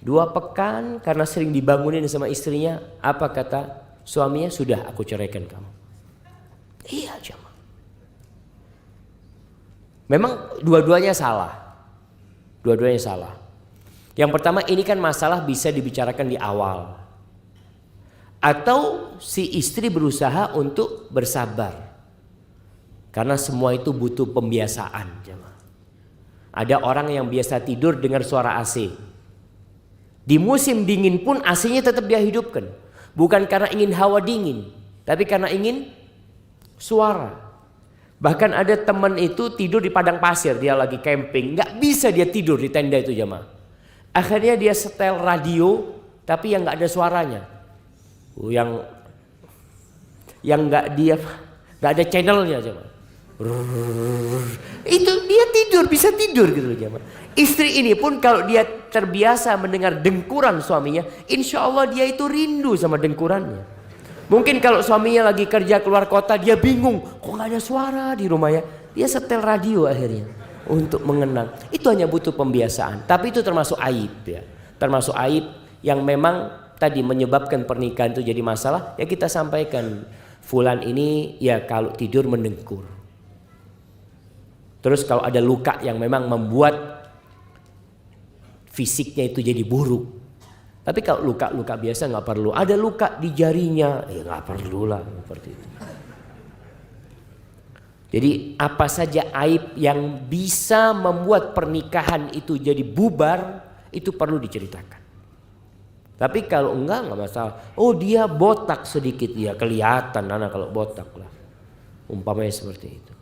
2 pekan karena sering dibangunin sama istrinya, apa kata suaminya? Sudah, aku ceraikan kamu. Iya jemaah. Memang dua-duanya salah. Dua-duanya salah. Yang pertama, ini kan masalah bisa dibicarakan di awal. Atau si istri berusaha untuk bersabar. Karena semua itu butuh pembiasaan. Ada orang yang biasa tidur dengar suara AC. Di musim dingin pun AC-nya tetap dia hidupkan. Bukan karena ingin hawa dingin, tapi karena ingin suara. Bahkan ada teman itu tidur di padang pasir, dia lagi camping, nggak bisa dia tidur di tenda itu jemaah. Akhirnya dia setel radio, tapi yang nggak ada suaranya, yang nggak ada channelnya jemaah. Itu dia tidur, bisa tidur gitu loh jemaah. Istri ini pun kalau dia terbiasa mendengar dengkuran suaminya, insya Allah dia itu rindu sama dengkurannya. Mungkin kalau suaminya lagi kerja keluar kota, dia bingung, kok gak ada suara di rumahnya. Dia setel radio akhirnya untuk mengenang. Itu hanya butuh pembiasaan. Tapi itu termasuk aib ya. Termasuk aib yang memang tadi menyebabkan pernikahan itu jadi masalah. Ya kita sampaikan, fulan ini ya kalau tidur mendengkur. Terus kalau ada luka yang memang membuat fisiknya itu jadi buruk. Tapi kalau luka-luka biasa nggak perlu. Ada luka di jarinya, ya nggak perlu lah seperti itu. Jadi apa saja aib yang bisa membuat pernikahan itu jadi bubar, itu perlu diceritakan. Tapi kalau enggak masalah. Oh dia botak sedikit, ya kelihatan anak kalau botak lah. Umpamanya seperti itu.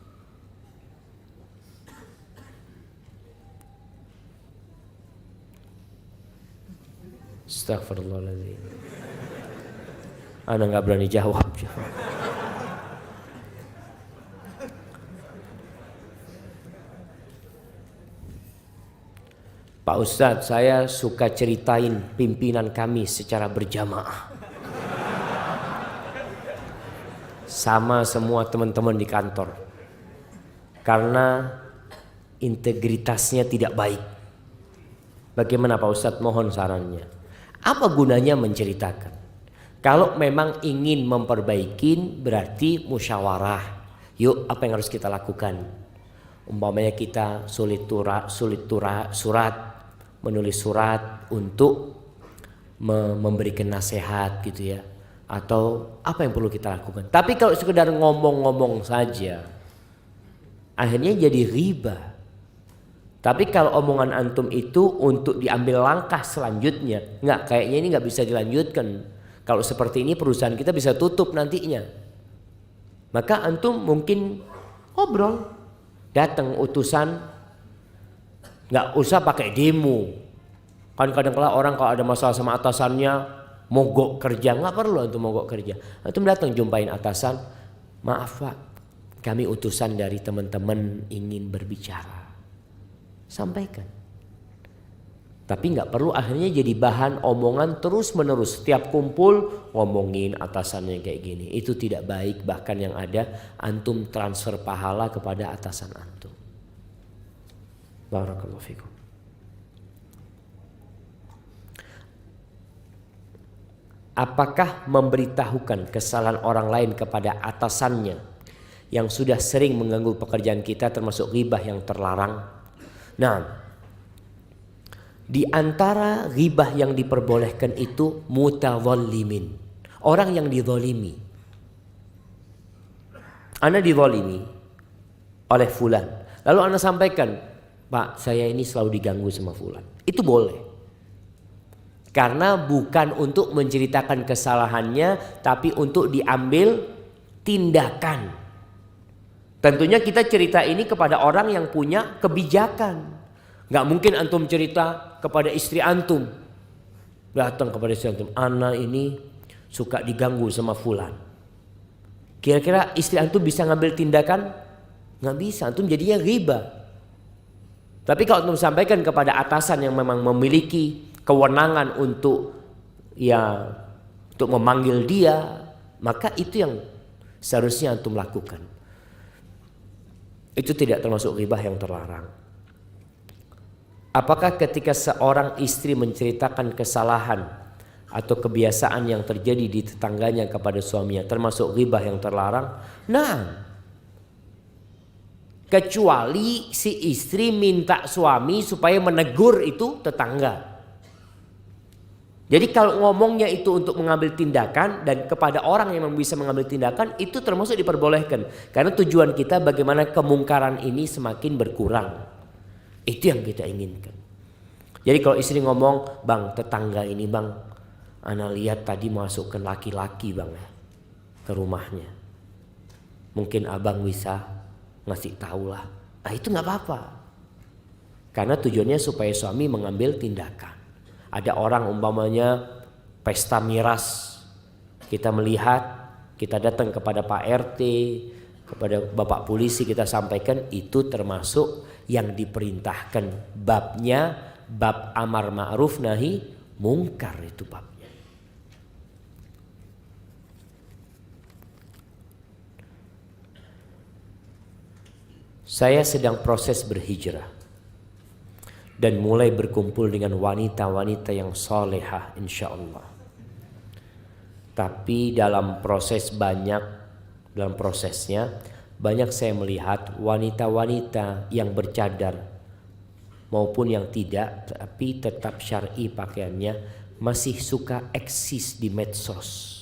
Astagfirullahaladzim. Ana nggak berani jawab. Pak Ustadz, saya suka ceritain pimpinan kami secara berjamaah sama semua teman-teman di kantor karena integritasnya tidak baik. Bagaimana Pak Ustadz? Mohon sarannya. Apa gunanya menceritakan? Kalau memang ingin memperbaiki berarti musyawarah. Yuk, apa yang harus kita lakukan? Umpamanya kita menulis surat untuk memberikan nasihat gitu ya. Atau apa yang perlu kita lakukan? Tapi kalau sekedar ngomong-ngomong saja, akhirnya jadi riba. Tapi kalau omongan antum itu untuk diambil langkah selanjutnya, kayaknya ini nggak bisa dilanjutkan. Kalau seperti ini perusahaan kita bisa tutup nantinya. Maka antum mungkin ngobrol, datang utusan Nggak usah pakai demo. Kan kadang-kala orang kalau ada masalah sama atasannya mogok kerja, nggak perlu untuk mogok kerja. Antum datang jumpain atasan, maaf Pak, kami utusan dari teman-teman ingin berbicara. Sampaikan. Tapi nggak perlu akhirnya jadi bahan omongan terus menerus. Setiap kumpul ngomongin atasannya kayak gini. Itu tidak baik, bahkan yang ada antum transfer pahala kepada atasan antum. Barakallahu fikum. Apakah memberitahukan kesalahan orang lain kepada atasannya yang sudah sering mengganggu pekerjaan kita termasuk ghibah yang terlarang? Nah, di antara ghibah yang diperbolehkan itu mutadzallimin, orang yang dizalimi. Ana dizalimi oleh fulan, lalu ana sampaikan, Pak, saya ini selalu diganggu sama fulan. Itu boleh. Karena bukan untuk menceritakan kesalahannya, tapi untuk diambil tindakan. Tentunya kita cerita ini kepada orang yang punya kebijakan. Gak mungkin antum cerita kepada istri antum. Datang kepada istri antum, ana ini suka diganggu sama fulan. Kira-kira istri antum bisa ngambil tindakan? Gak bisa, antum jadinya ghibah. Tapi kalau antum sampaikan kepada atasan yang memang memiliki kewenangan untuk memanggil dia, maka itu yang seharusnya antum lakukan. Itu tidak termasuk ghibah yang terlarang. Apakah ketika seorang istri menceritakan kesalahan atau kebiasaan yang terjadi di tetangganya kepada suaminya termasuk ghibah yang terlarang? Nah, kecuali si istri minta suami supaya menegur itu tetangga. Jadi kalau ngomongnya itu untuk mengambil tindakan dan kepada orang yang bisa mengambil tindakan, itu termasuk diperbolehkan. Karena tujuan kita bagaimana kemungkaran ini semakin berkurang. Itu yang kita inginkan. Jadi kalau istri ngomong, bang tetangga ini bang, ana lihat tadi masukkan laki-laki bang ya, ke rumahnya. Mungkin abang bisa ngasih tahu lah. Nah itu gak apa-apa. Karena tujuannya supaya suami mengambil tindakan. Ada orang umpamanya pesta miras, kita melihat, kita datang kepada Pak RT, kepada Bapak Polisi, kita sampaikan itu termasuk yang diperintahkan. Babnya bab amar ma'ruf nahi mungkar, itu babnya. Saya sedang proses berhijrah dan mulai berkumpul dengan wanita-wanita yang solehah insya Allah. Tapi dalam prosesnya banyak saya melihat wanita-wanita yang bercadar maupun yang tidak, tapi tetap syar'i pakaiannya, masih suka eksis di medsos.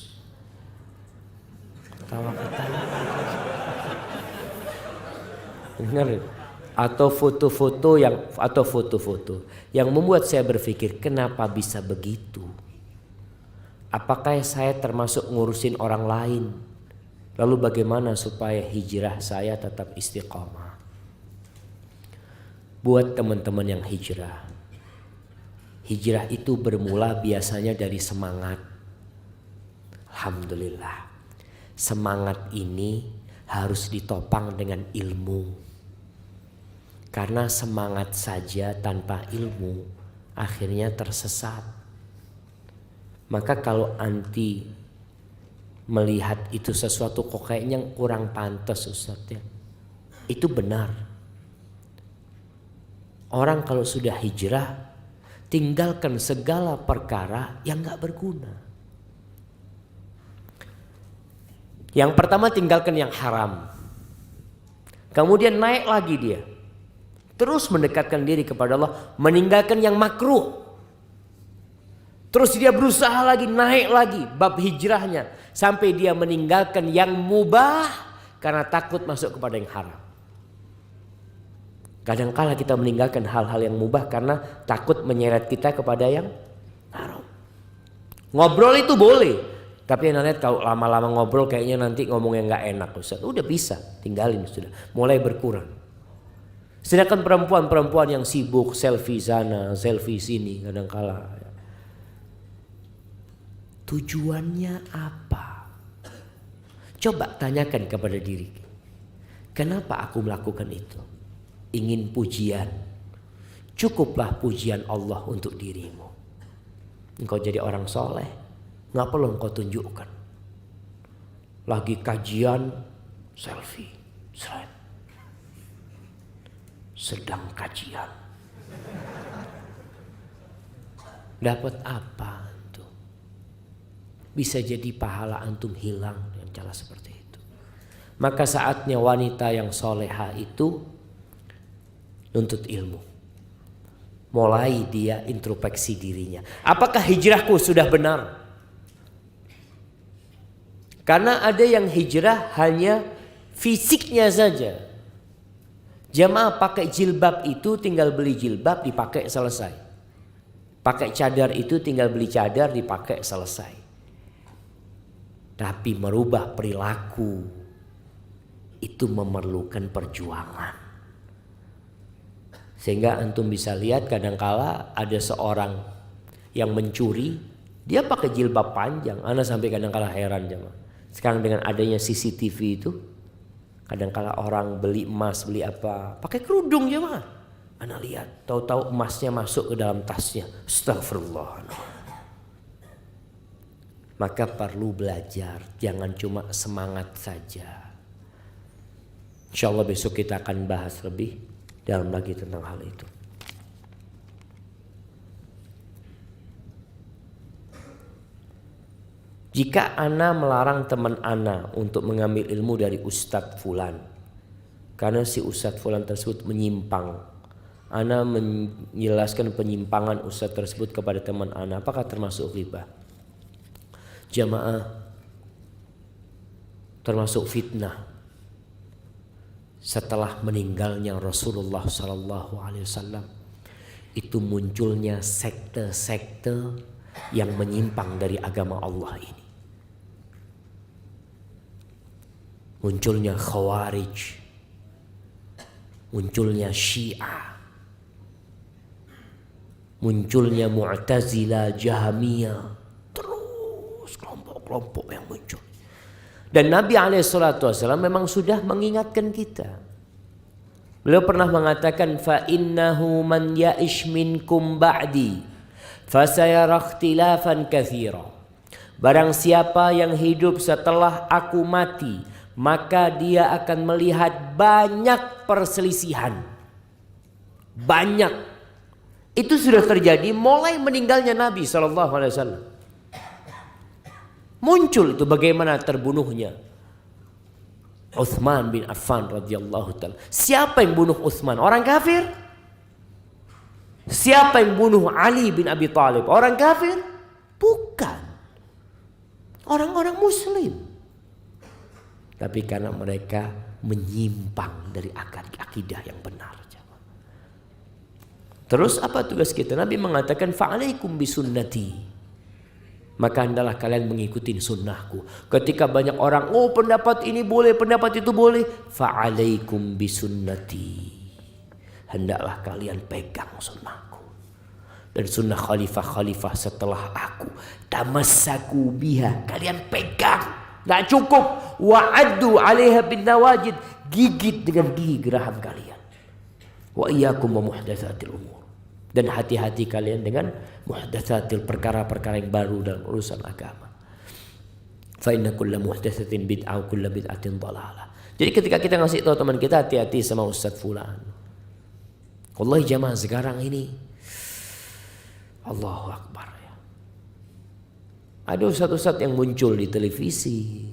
Ketawa-ketawa. Dengar? Atau foto-foto yang membuat saya berpikir, kenapa bisa begitu? Apakah saya termasuk ngurusin orang lain? Lalu bagaimana supaya hijrah saya tetap istiqomah? Buat teman-teman yang hijrah itu bermula biasanya dari semangat. Alhamdulillah, semangat ini harus ditopang dengan ilmu. Karena semangat saja tanpa ilmu akhirnya tersesat. Maka kalau anti melihat itu sesuatu kok kayaknya kurang pantas Ustaz ya, itu benar. Orang kalau sudah hijrah, tinggalkan segala perkara yang gak berguna. Yang pertama tinggalkan yang haram. Kemudian naik lagi dia, terus mendekatkan diri kepada Allah, meninggalkan yang makruh. Terus dia berusaha lagi, naik lagi bab hijrahnya, sampai dia meninggalkan yang mubah karena takut masuk kepada yang haram. Kadang-kala kita meninggalkan hal-hal yang mubah karena takut menyeret kita kepada yang haram. Ngobrol itu boleh, tapi nanti kalau lama-lama ngobrol kayaknya nanti ngomong yang gak enak Ustaz. Udah bisa, tinggalin sudah, mulai berkurang. Sedangkan perempuan-perempuan yang sibuk selfie sana, selfie sini kadangkala. Tujuannya apa? Coba tanyakan kepada diri. Kenapa aku melakukan itu? Ingin pujian. Cukuplah pujian Allah untuk dirimu. Engkau jadi orang soleh, nggak perlu engkau tunjukkan. Lagi kajian, selfie, seret. Sedang kajian. Dapat apa antum? Bisa jadi pahala antum hilang dengan cara seperti itu. Maka saatnya wanita yang soleha itu nuntut ilmu. Mulai dia introspeksi dirinya. Apakah hijrahku sudah benar? Karena ada yang hijrah hanya fisiknya saja. Jamaah pakai jilbab itu tinggal beli jilbab dipakai selesai. Pakai cadar itu tinggal beli cadar dipakai selesai. Tapi merubah perilaku itu memerlukan perjuangan. Sehingga antum bisa lihat kadangkala ada seorang yang mencuri, dia pakai jilbab panjang. Ana sampai kadangkala heran jamaah. Sekarang dengan adanya CCTV itu, kadangkala orang beli emas, beli apa, pakai kerudung jemaah. Ana lihat, tahu-tahu emasnya masuk ke dalam tasnya. Astagfirullah. Maka perlu belajar, jangan cuma semangat saja. Insyaallah besok kita akan bahas lebih dalam lagi tentang hal itu. Jika ana melarang teman ana untuk mengambil ilmu dari Ustadz Fulan, karena si Ustadz Fulan tersebut menyimpang, ana menjelaskan penyimpangan Ustadz tersebut kepada teman ana, apakah termasuk ghibah? Jamaah, termasuk fitnah. Setelah meninggalnya Rasulullah SAW, itu munculnya sekte-sekte yang menyimpang dari agama Allah ini. Munculnya Khawarij, munculnya Syiah, munculnya Mu'tazilah, Jahmiyah, terus kelompok-kelompok yang muncul. Dan Nabi SAW memang sudah mengingatkan kita. Beliau pernah mengatakan, fa innahu man ya'ish minkum ba'di fasayara ikhtilafan katsira. Barang siapa yang hidup setelah aku mati, maka dia akan melihat banyak perselisihan. Banyak. Itu sudah terjadi mulai meninggalnya Nabi SAW. Muncul itu bagaimana terbunuhnya Utsman bin Affan radhiyallahu taala. Siapa yang bunuh Utsman? Orang kafir? Siapa yang bunuh Ali bin Abi Thalib? Orang kafir? Bukan. Orang-orang muslim. Tapi karena mereka menyimpang dari akidah yang benar. Terus apa tugas kita? Nabi mengatakan fa'alaikum bisunnati. Maka hendaklah kalian mengikuti sunnahku. Ketika banyak orang, oh pendapat ini boleh, pendapat itu boleh, fa'alaikum bisunnati. Hendaklah kalian pegang sunnahku. Dan sunnah khalifah-khalifah setelah aku. Tamassaku biha. Kalian pegang. Gak cukup. Wa'addu 'alaiha bin nawajid. Gigit dengan gigi geraham kalian. Wa iyyakum wa muhdatsatil umur. Dan hati-hati kalian dengan muhdatsatil perkara-perkara yang baru dalam urusan agama. Fa inna kulla muhdatsatin bid'ah wa kulla bid'atin dhalalah. Jadi ketika kita ngasih tahu teman kita, hati-hati sama Ustadz Fulan. Wallahi jamaah sekarang ini Allahu Akbar ya. Ada ustadz-ustadz yang muncul di televisi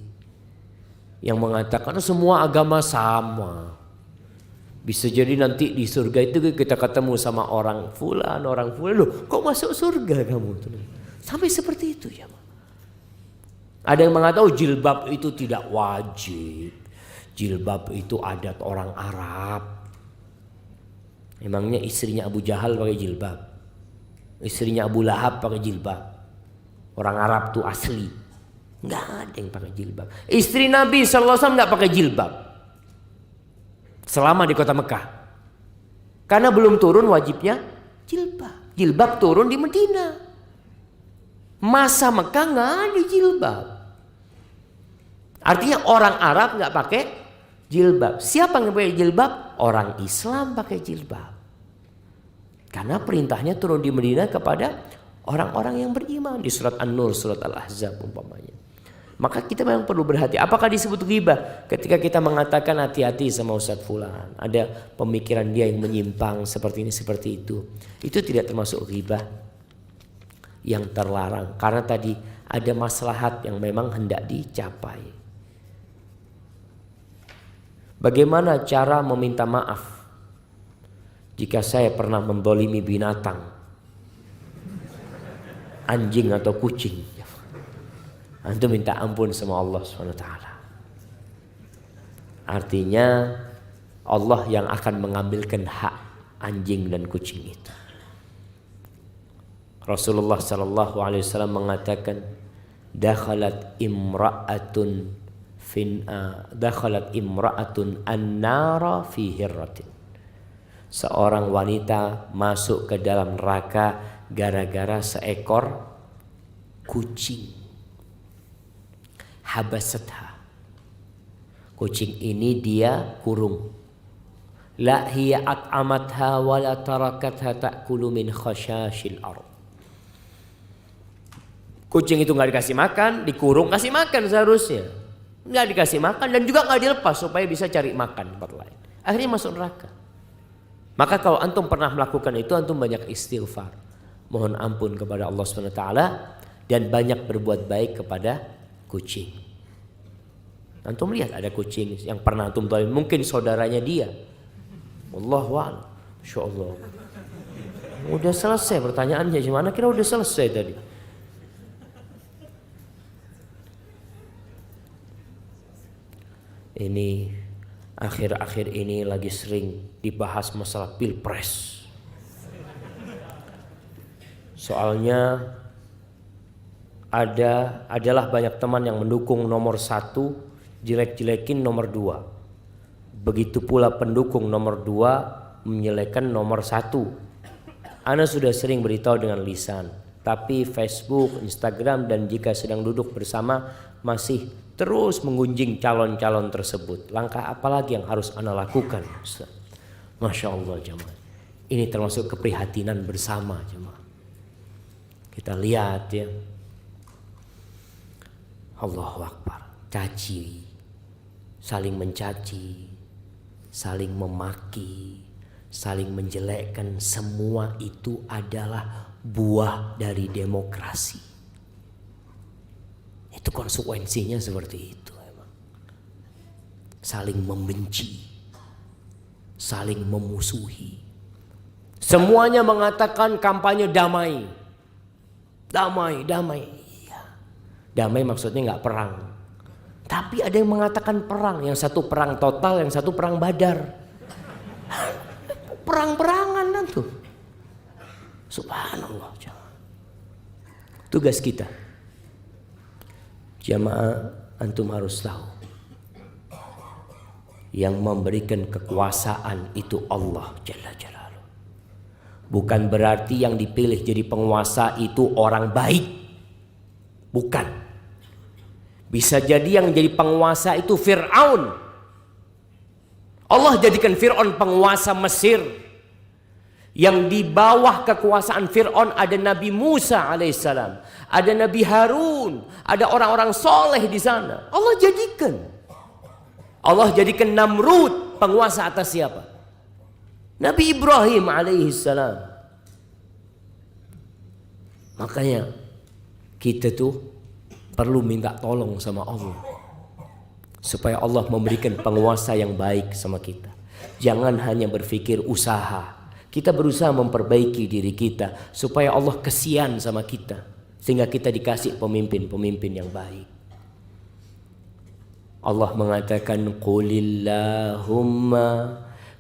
yang mengatakan semua agama sama. Bisa jadi nanti di surga itu kita ketemu sama orang fulan. Loh, kok masuk surga kamu? Sampai seperti itu ya. Ada yang mengatakan jilbab itu tidak wajib. Jilbab itu adat orang Arab. Emangnya istrinya Abu Jahal pakai jilbab? Istrinya Abu Lahab pakai jilbab? Orang Arab tuh asli. Nggak ada yang pakai jilbab. Istri Nabi SAW nggak pakai jilbab selama di kota Mekah. Karena belum turun wajibnya jilbab. Jilbab turun di Medina. Masa Mekah nggak ada jilbab. Artinya orang Arab nggak pakai jilbab. Siapa yang pakai jilbab? Orang Islam pakai jilbab. Karena perintahnya turun di Medina kepada orang-orang yang beriman. Di surat An-Nur, surat Al-Ahzab umpamanya. Maka kita memang perlu berhati. Apakah disebut ghibah? Ketika kita mengatakan hati-hati sama Ustadz Fulan, ada pemikiran dia yang menyimpang seperti ini seperti itu. Itu tidak termasuk ghibah yang terlarang. Karena tadi ada maslahat yang memang hendak dicapai. Bagaimana cara meminta maaf jika saya pernah mendolimi binatang, anjing atau kucing? Antum minta ampun sama Allah SWT. Artinya Allah yang akan mengambilkan hak anjing dan kucing itu. Rasulullah SAW mengatakan, dakhalat imra'atun an-nara fi hirratin. Seorang wanita masuk ke dalam neraka gara-gara seekor kucing. Habasatha. Kucing ini dia kurung. La hiya at'amatha wa la tarakatha ta'kulu min khashashil ard. Kucing itu nggak dikasih makan, dikurung, kasih makan seharusnya. Nggak dikasih makan dan juga nggak dilepas supaya bisa cari makan tempat lain. Akhirnya masuk neraka. Maka kalau antum pernah melakukan itu, antum banyak istighfar, mohon ampun kepada Allah SWT, dan banyak berbuat baik kepada kucing. Antum lihat ada kucing yang pernah antum tahu, mungkin saudaranya dia. Wallahu a'lam. Insyaallah. Udah selesai pertanyaannya, gimana kira udah selesai tadi? Ini akhir-akhir ini lagi sering dibahas masalah pilpres. Soalnya adalah banyak teman yang mendukung nomor 1, jelek-jelekin nomor 2. Begitu pula pendukung nomor 2 menyelekan nomor 1. Ana sudah sering beritahu dengan lisan, tapi Facebook, Instagram, dan jika sedang duduk bersama masih terus menggunjing calon-calon tersebut. Langkah apa lagi yang harus ana lakukan? Masya Allah jemaah. Ini termasuk keprihatinan bersama jemaah. Kita lihat ya. Allahu Akbar. Caci, saling mencaci, saling memaki, saling menjelekkan, semua itu adalah buah dari demokrasi. Itu konsekuensinya seperti itu emang. Saling membenci, saling memusuhi. Semuanya mengatakan kampanye damai. Damai, damai. Iya. Damai maksudnya nggak perang. Tapi ada yang mengatakan perang, yang satu perang total, yang satu perang Badar. Perang-perangan tuh. Subhanallah. Tugas kita, jamaah, antum harus tahu, yang memberikan kekuasaan itu Allah Jalla Jalaluh. Bukan berarti yang dipilih jadi penguasa itu orang baik. Bukan. Bisa jadi yang jadi penguasa itu Fir'aun. Allah jadikan Fir'aun penguasa Mesir. Yang di bawah kekuasaan Fir'aun ada Nabi Musa alaihissalam, ada Nabi Harun, ada orang-orang soleh di sana. Allah jadikan Namrud penguasa atas siapa? Nabi Ibrahim alaihissalam. Makanya kita tuh perlu minta tolong sama Allah supaya Allah memberikan penguasa yang baik sama kita. Jangan hanya berpikir usaha. Kita berusaha memperbaiki diri kita supaya Allah kesian sama kita, sehingga kita dikasih pemimpin-pemimpin yang baik. Allah mengatakan, Qulillahumma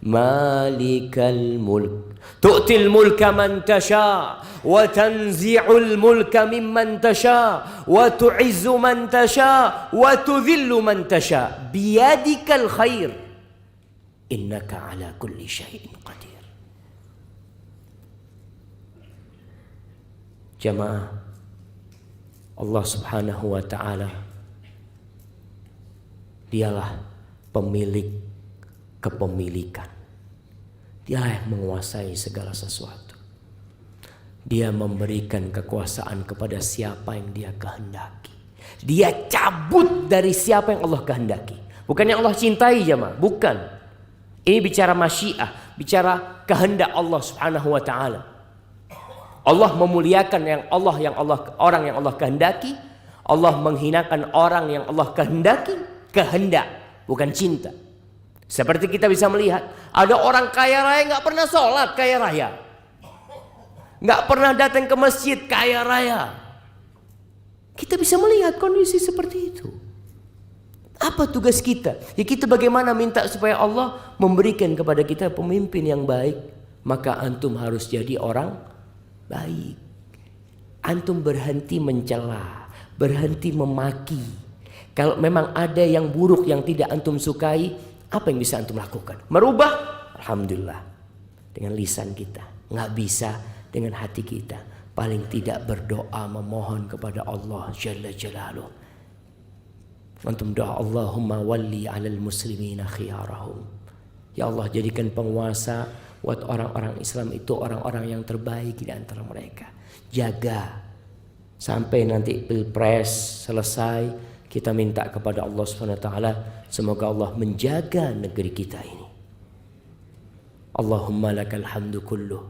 malikal mulk tu'til mulka man tasha wa tanzi'ul mulka mimman tasha wa tu'izzu man tasha wa tudhillu man tasha biyadikal khair innaka ala kulli syai'in qadir. Jamaah, Allah Subhanahu wa ta'ala dialah pemilik kepemilikan. Dialah yang menguasai segala sesuatu. Dia memberikan kekuasaan kepada siapa yang dia kehendaki. Dia cabut dari siapa yang Allah kehendaki. Bukan yang Allah cintai jemaah, bukan. Ini bicara masyiah, bicara kehendak Allah Subhanahu wa ta'ala. Allah memuliakan orang yang Allah kehendaki. Allah menghinakan orang yang Allah kehendaki. Kehendak, bukan cinta. Seperti kita bisa melihat, ada orang kaya raya nggak pernah sholat, kaya raya, nggak pernah datang ke masjid, kaya raya. Kita bisa melihat kondisi seperti itu. Apa tugas kita? Ya kita bagaimana minta supaya Allah memberikan kepada kita pemimpin yang baik. Maka antum harus jadi orang baik. Antum berhenti mencela, berhenti memaki. Kalau memang ada yang buruk yang tidak antum sukai, apa yang bisa antum lakukan? Merubah? Alhamdulillah. Dengan lisan kita. Nggak bisa dengan hati kita. Paling tidak berdoa memohon kepada Allah Jalla Jalaluh. Antum doa, Allahumma walli alal muslimina khiyarahum. Ya Allah, jadikan penguasa buat orang-orang Islam itu orang-orang yang terbaik di antara mereka. Jaga sampai nanti pilpres selesai, kita minta kepada Allah Subhanahu wa taala semoga Allah menjaga negeri kita ini. Allahumma lakal hamdu kulluh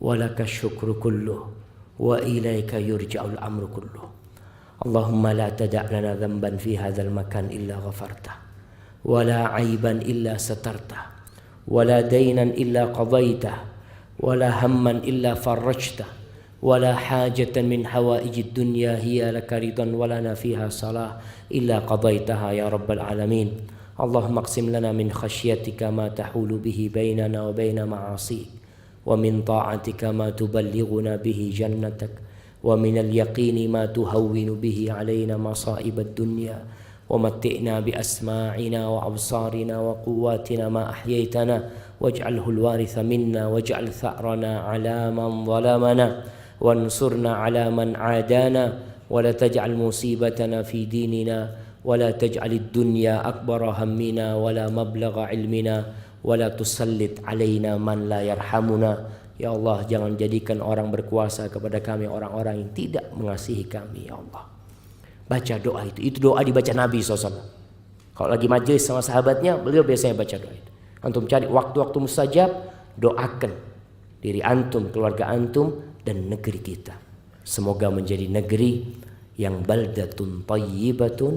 wa lakas syukru kulluh wa ilaika yurja'ul amru kulluh. Allahumma la tada' lana dhanban fi hadzal makan illa ghafartah wa la 'aiban illa satartah wa la daynan illa qadaitah wa la hamman illa farajtah ولا حاجة من حوائج الدنيا هي لك رضا ولنا فيها صلاح إلا قضيتها يا رب العالمين. اللهم اقسم لنا من خشيتك ما تحول به بيننا وبين معاصيك ومن طاعتك ما تبلغنا به جنتك ومن اليقين ما تهون به علينا مصائب الدنيا ومتئنا بأسماعنا وأبصارنا وقواتنا ما أحييتنا واجعله الوارث منا واجعل ثأرنا على من ظلمنا وانصرنا على من عادانا ولا تجعل مصيبتنا في ديننا ولا تجعل الدنيا أكبر همنا ولا مبلغ علمنا ولا تسلط علينا من لا يرحمنا. Ya Allah, jangan jadikan orang berkuasa kepada kami orang-orang yang tidak mengasihi kami, ya Allah. Baca doa itu doa dibaca Nabi SAW. Kalau lagi majelis sama sahabatnya, beliau biasanya baca doa itu. Antum cari waktu-waktu mustajab, doakan diri antum, keluarga antum, dan negeri kita. Semoga menjadi negeri yang baldatun tayyibatun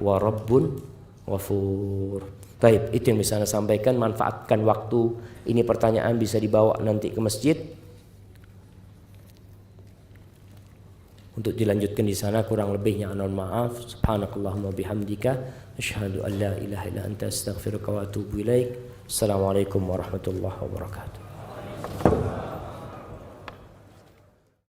wa rabbun ghafur. Baik, itu yang bisa saya sampaikan. Manfaatkan waktu ini, pertanyaan bisa dibawa nanti ke masjid untuk dilanjutkan di sana. Kurang lebihnya mohon maaf. Subhanakallahumma bihamdika asyhadu an la ilaha illa anta astaghfiruka wa atubu ilaik. Assalamualaikum warahmatullahi wabarakatuh.